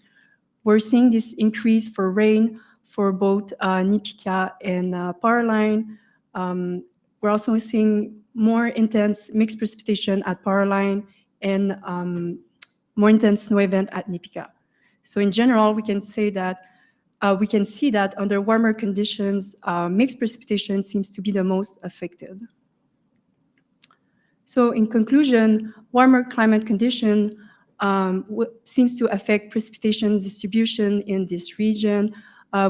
We're seeing this increase for rain for both Nipika and power line. We're also seeing more intense mixed precipitation at power line and more intense snow event at Nipika. So in general, we can say that we can see that under warmer conditions, mixed precipitation seems to be the most affected. So in conclusion, warmer climate condition seems to affect precipitation distribution in this region.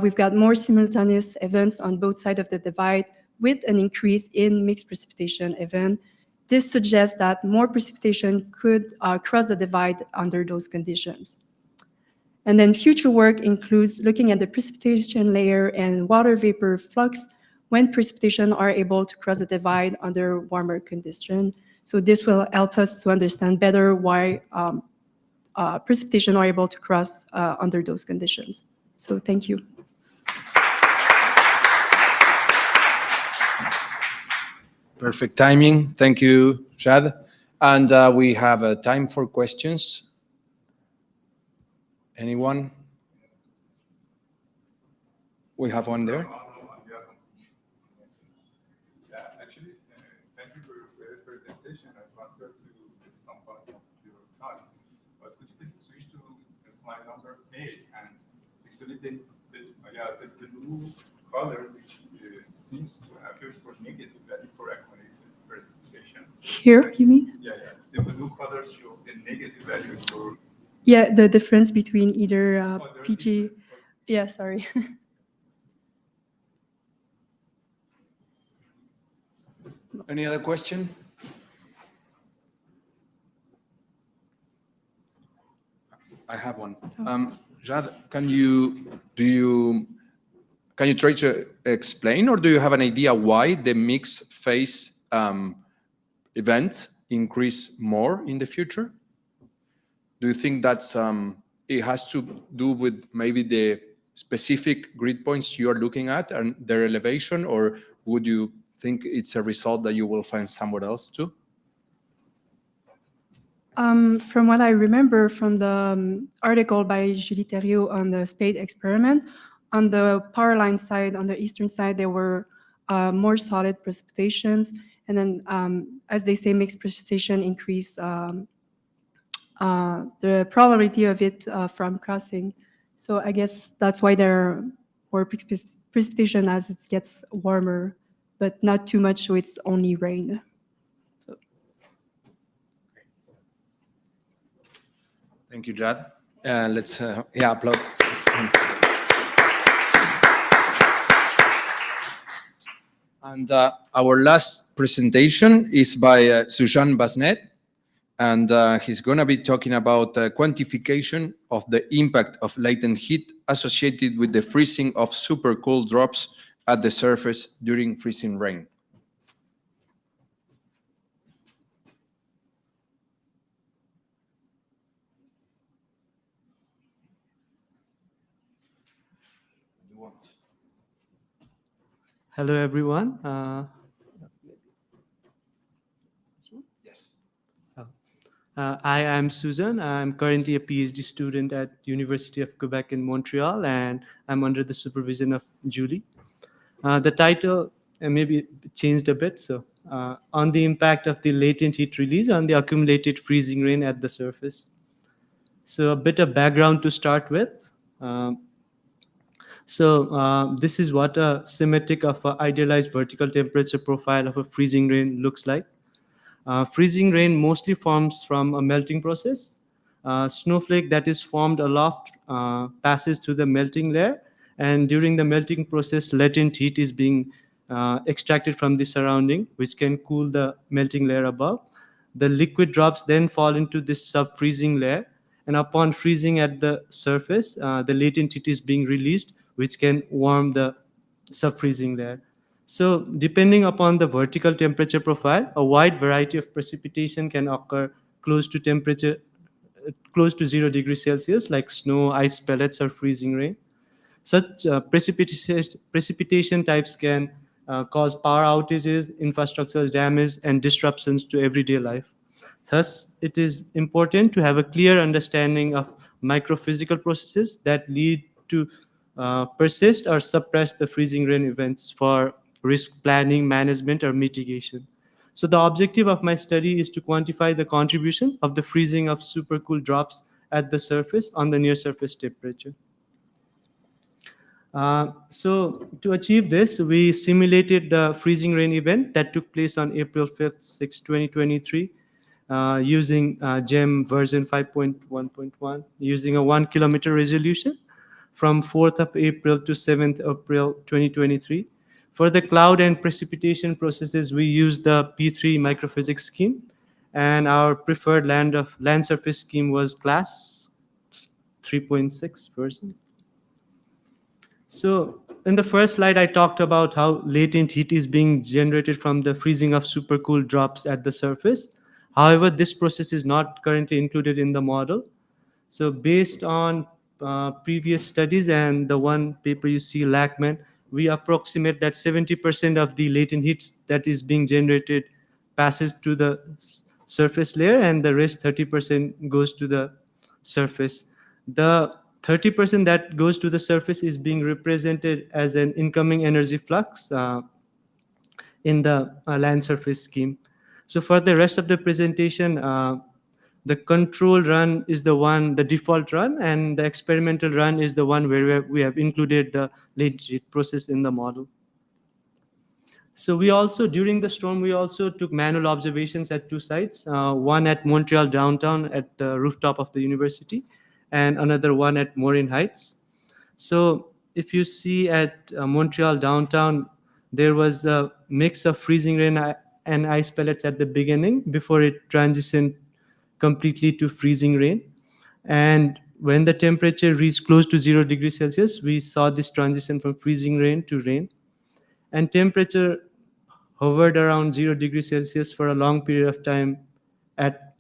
We've got more simultaneous events on both sides of the divide with an increase in mixed precipitation event. This suggests that more precipitation could cross the divide under those conditions. And then future work includes looking at the precipitation layer and water vapor flux when precipitation are able to cross the divide under warmer conditions. So this will help us to understand better why precipitation are able to cross under those conditions. So thank you. Perfect timing. Thank you, Jad. And we have time for questions. Anyone? We have one there. Yeah, actually, thank you for your presentation. I've answered to some part of your talks. But could you please switch to slide number 8 and explain the blue colors, which seems to appear for negative value for accumulated precipitation. Here, you mean? Yeah. The blue color shows the negative values for. Yeah, the difference between either PG. Yeah, sorry. Any other question? I have one. Jad, can you try to explain, or do you have an idea why the mixed phase events increase more in the future? Do you think that's it has to do with maybe the specific grid points you are looking at and their elevation, or would you think it's a result that you will find somewhere else too? From what I remember from the article by Julie Thériault on the spade experiment, on the power line side, on the eastern side, there were more solid precipitations. And then, as they say, mixed precipitation increase the probability of it from crossing. So I guess that's why there are more precipitation as it gets warmer, but not too much, so it's only rain. Thank you, Jad. Let's applaud. And our last presentation is by Suzanne Basnet, and he's going to be talking about quantification of the impact of latent heat associated with the freezing of supercooled drops at the surface during freezing rain. Hello, everyone. Yes. I am Susan. I'm currently a PhD student at University of Quebec in Montreal, and I'm under the supervision of Julie. The title maybe changed a bit. So, on the impact of the latent heat release on the accumulated freezing rain at the surface. So, a bit of background to start with. This is what a schematic of an idealized vertical temperature profile of a freezing rain looks like. Freezing rain mostly forms from a melting process. Snowflake that is formed aloft passes through the melting layer, and during the melting process, latent heat is being extracted from the surrounding, which can cool the melting layer above. The liquid drops then fall into this sub-freezing layer, and upon freezing at the surface, the latent heat is being released, which can warm the sub-freezing layer. So depending upon the vertical temperature profile, a wide variety of precipitation can occur close to 0 degrees Celsius, like snow, ice pellets, or freezing rain. Such precipitation types can cause power outages, infrastructural damage, and disruptions to everyday life. Thus, it is important to have a clear understanding of microphysical processes that lead to persist or suppress the freezing rain events for risk planning, management, or mitigation. So the objective of my study is to quantify the contribution of the freezing of supercooled drops at the surface on the near surface temperature. So to achieve this, we simulated the freezing rain event that took place on April 5th, 6, 2023, using GEM version 5.1.1, using a 1 kilometer resolution from 4th of April to 7th April 2023. For the cloud and precipitation processes, we use the P3 microphysics scheme, and our preferred land surface scheme was class 3.6%. So in the first slide, I talked about how latent heat is being generated from the freezing of supercooled drops at the surface. However, this process is not currently included in the model. So based on previous studies and the one paper you see, Lackman, we approximate that 70% of the latent heat that is being generated passes to the surface layer, and the rest 30% goes to the surface. The 30% that goes to the surface is being represented as an incoming energy flux in the land surface scheme. So for the rest of the presentation, the control run is the default run, and the experimental run is the one where we have included the latent heat process in the model. So during the storm, we also took manual observations at two sites, one at Montreal downtown at the rooftop of the university, and another one at Morin Heights. So if you see at Montreal downtown, there was a mix of freezing rain and ice pellets at the beginning before it transitioned completely to freezing rain. And when the temperature reached close to 0 degrees Celsius, we saw this transition from freezing rain to rain. And temperature hovered around 0 degrees Celsius for a long period of time at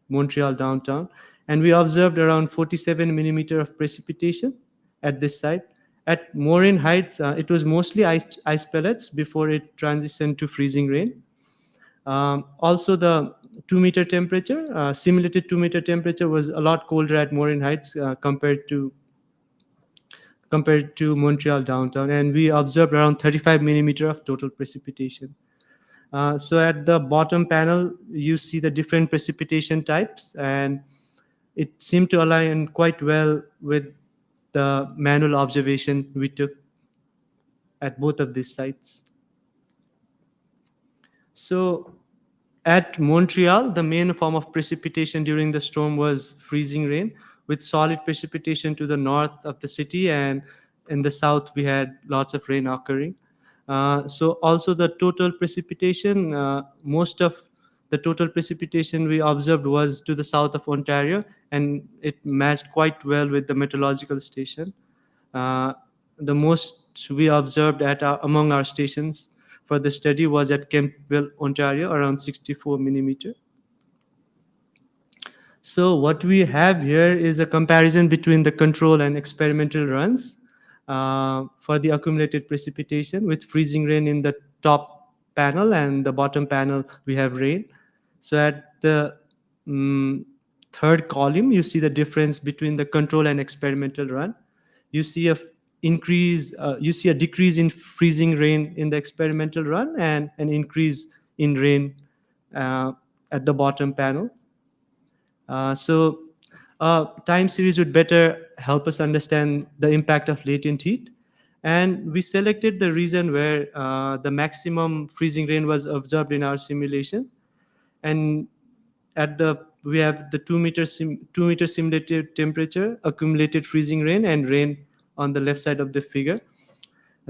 Montreal downtown. And we observed around 47 millimeter of precipitation at this site. At Morin Heights, it was mostly ice pellets before it transitioned to freezing rain. Also, the 2-meter temperature, simulated 2-meter temperature was a lot colder at Morin Heights compared to Montreal downtown, and we observed around 35 millimeter of total precipitation. So at the bottom panel, you see the different precipitation types, and it seemed to align quite well with the manual observation we took at both of these sites. So at Montreal, the main form of precipitation during the storm was freezing rain, with solid precipitation to the north of the city, and in the south we had lots of rain occurring. So also the total precipitation, most of the total precipitation we observed was to the south of Ontario, and it matched quite well with the meteorological station. The most we observed among our stations for the study was at Kemptville, Ontario, around 64 millimeter. So what we have here is a comparison between the control and experimental runs for the accumulated precipitation, with freezing rain in the top panel, and the bottom panel we have rain. So at the third column, you see the difference between the control and experimental run. You see a decrease in freezing rain in the experimental run, and an increase in rain at the bottom panel. So time series would better help us understand the impact of latent heat. And we selected the region where the maximum freezing rain was observed in our simulation. And we have the 2-meter simulated temperature, accumulated freezing rain, and rain on the left side of the figure.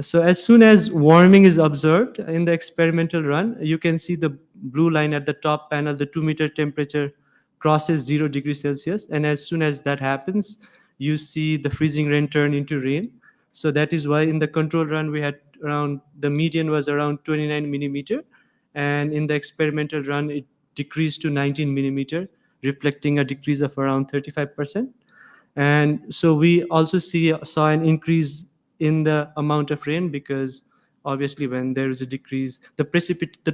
So as soon as warming is observed in the experimental run, you can see the blue line at the top panel, the 2-meter temperature crosses 0 degrees Celsius. And as soon as that happens, you see the freezing rain turn into rain. So that is why in the control run, we had the median was around 29 millimeter. And in the experimental run, it decreased to 19 millimeter, reflecting a decrease of around 35%. And so we also saw an increase in the amount of rain, because obviously when there is a decrease, the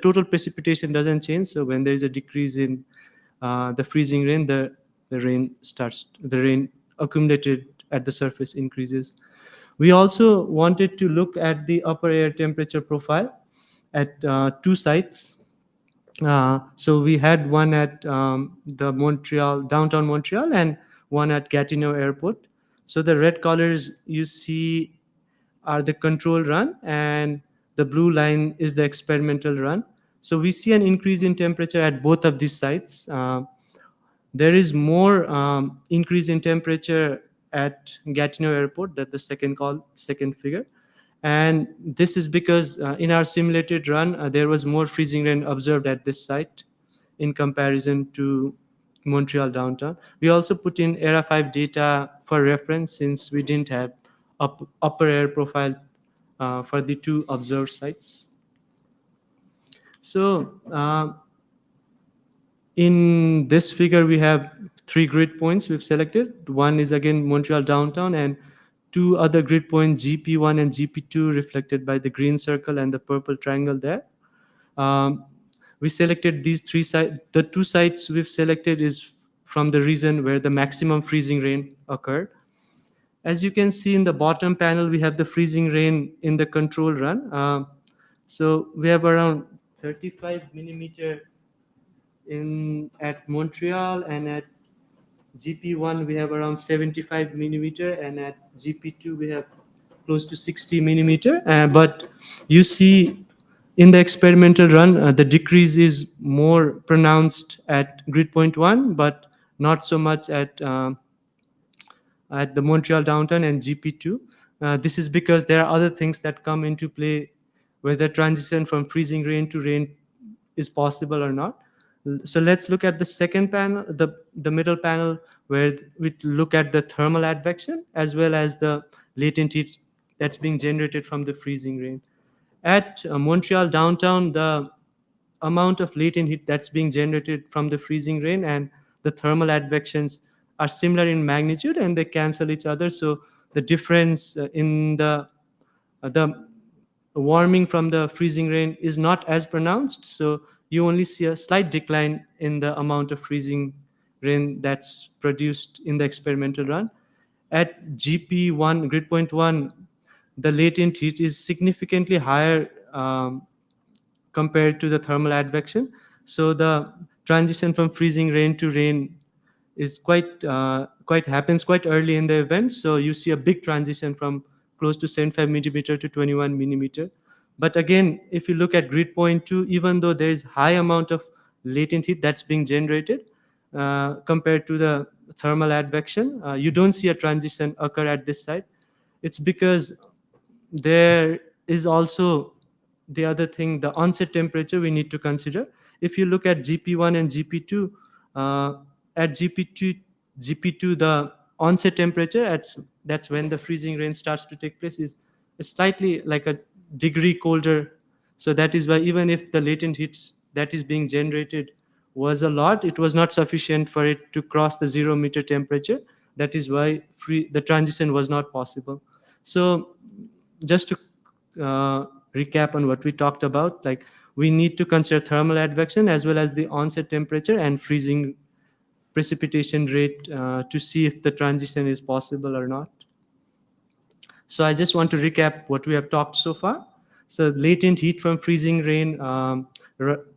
total precipitation doesn't change. So when there is a decrease in the freezing rain, the rain accumulated at the surface increases. We also wanted to look at the upper air temperature profile at two sites. So we had one at the downtown Montreal, and one at Gatineau Airport. So the red colors you see are the control run, and the blue line is the experimental run. So we see an increase in temperature at both of these sites. There is more increase in temperature at Gatineau Airport, that's the second figure. And this is because in our simulated run, there was more freezing rain observed at this site in comparison to Montreal downtown. We also put in ERA 5 data for reference since we didn't have upper air profile for the two observed sites. So in this figure, we have 3 grid points we've selected. One is again Montreal downtown, and 2 other grid points, GP1 and GP2, reflected by the green circle and the purple triangle there. We selected these 3 sites. The 2 sites we've selected is from the region where the maximum freezing rain occurred. As you can see in the bottom panel, we have the freezing rain in the control run. So we have around 35 millimeter at Montreal, and at GP1 we have around 75 millimeter, and at GP2 we have close to 60 millimeter. But you see in the experimental run, the decrease is more pronounced at grid point 1, but not so much at the Montreal downtown and GP2. This is because there are other things that come into play, whether transition from freezing rain to rain is possible or not. So let's look at the second panel, the middle panel, where we look at the thermal advection as well as the latent heat that's being generated from the freezing rain. At Montreal downtown, the amount of latent heat that's being generated from the freezing rain and the thermal advections are similar in magnitude, and they cancel each other. So the difference in the warming from the freezing rain is not as pronounced. So you only see a slight decline in the amount of freezing rain that's produced in the experimental run. At GP1, grid point 1, the latent heat is significantly higher compared to the thermal advection. So the transition from freezing rain to rain is happens quite early in the event. So you see a big transition from close to 75 millimeter to 21 millimeter. But again, if you look at grid point 2, even though there is high amount of latent heat that's being generated compared to the thermal advection, you don't see a transition occur at this site. It's because there is also the other thing, the onset temperature we need to consider. If you look at GP1 and GP2, at GP2, the onset temperature, that's when the freezing rain starts to take place, is slightly like a degree colder. So that is why even if the latent heat that is being generated was a lot, it was not sufficient for it to cross the 0 meter temperature. That is why the transition was not possible. So just to recap on what we talked about, like we need to consider thermal advection as well as the onset temperature and freezing precipitation rate to see if the transition is possible or not. So I just want to recap what we have talked so far. So latent heat from freezing rain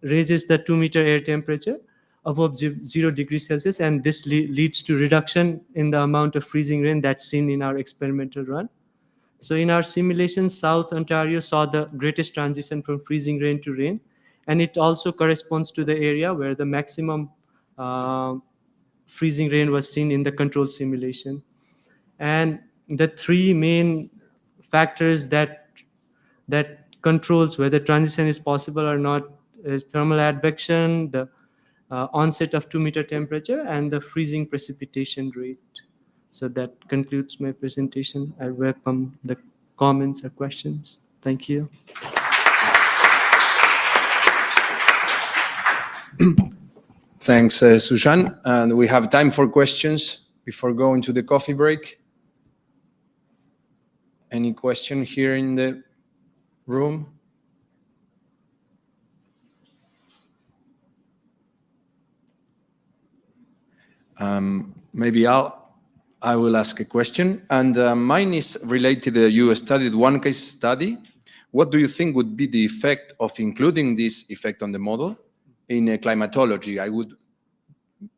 raises the 2 meter air temperature above 0 degrees Celsius, and this leads to reduction in the amount of freezing rain that's seen in our experimental run. So in our simulation, South Ontario saw the greatest transition from freezing rain to rain, and it also corresponds to the area where the maximum freezing rain was seen in the control simulation. And the 3 main factors that controls whether transition is possible or not is thermal advection, the onset of 2 meter temperature, and the freezing precipitation rate. So that concludes my presentation. I welcome the comments or questions. Thank you. Thanks, Sujan. And we have time for questions before going to the coffee break. Any question here in the room? Maybe I will ask a question, and mine is related. You studied one case study. What do you think would be the effect of including this effect on the model in climatology? I would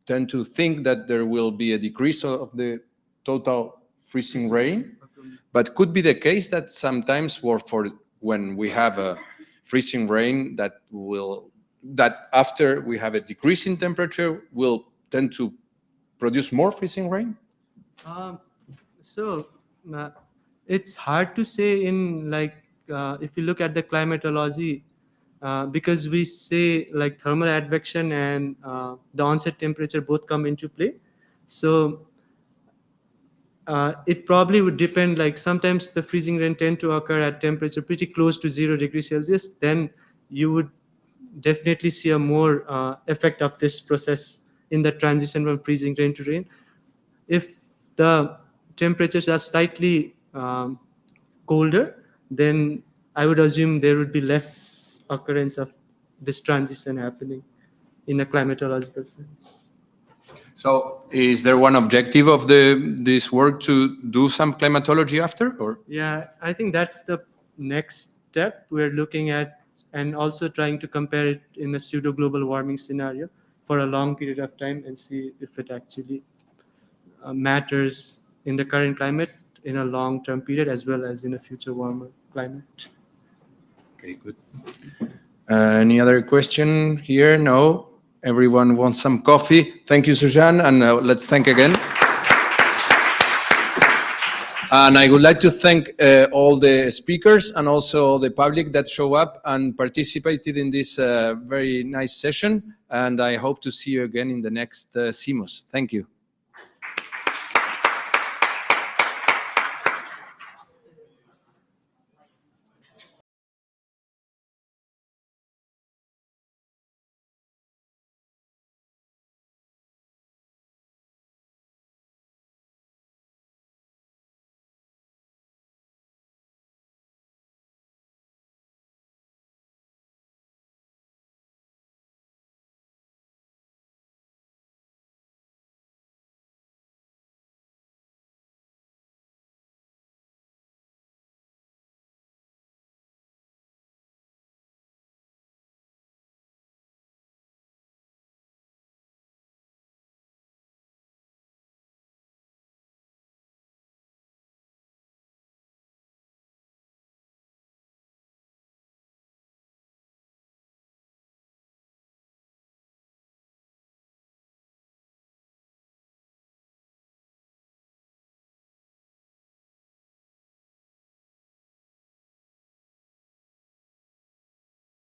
tend to think that there will be a decrease of the total freezing rain, but could be the case that sometimes when we have a freezing rain that after we have a decrease in temperature will tend to produce more freezing rain? it's hard to say in if you look at the climatology, because we say like thermal advection and the onset temperature both come into play. So it probably would depend, like sometimes the freezing rain tend to occur at temperature pretty close to 0 degrees Celsius, then you would definitely see a more effect of this process in the transition from freezing rain to rain. If the temperatures are slightly colder, then I would assume there would be less occurrence of this transition happening in a climatological sense. So is there one objective of this work to do some climatology after? Or? Yeah, I think that's the next step we're looking at, and also trying to compare it in a pseudo global warming scenario for a long period of time and see if it actually matters in the current climate in a long-term period as well as in a future warmer climate. Okay, good. Any other question here? No? Everyone wants some coffee. Thank you, Suzanne, and let's thank again. And I would like to thank all the speakers and also the public that show up and participated in this very nice session. And I hope to see you again in the next CMOS. Thank you.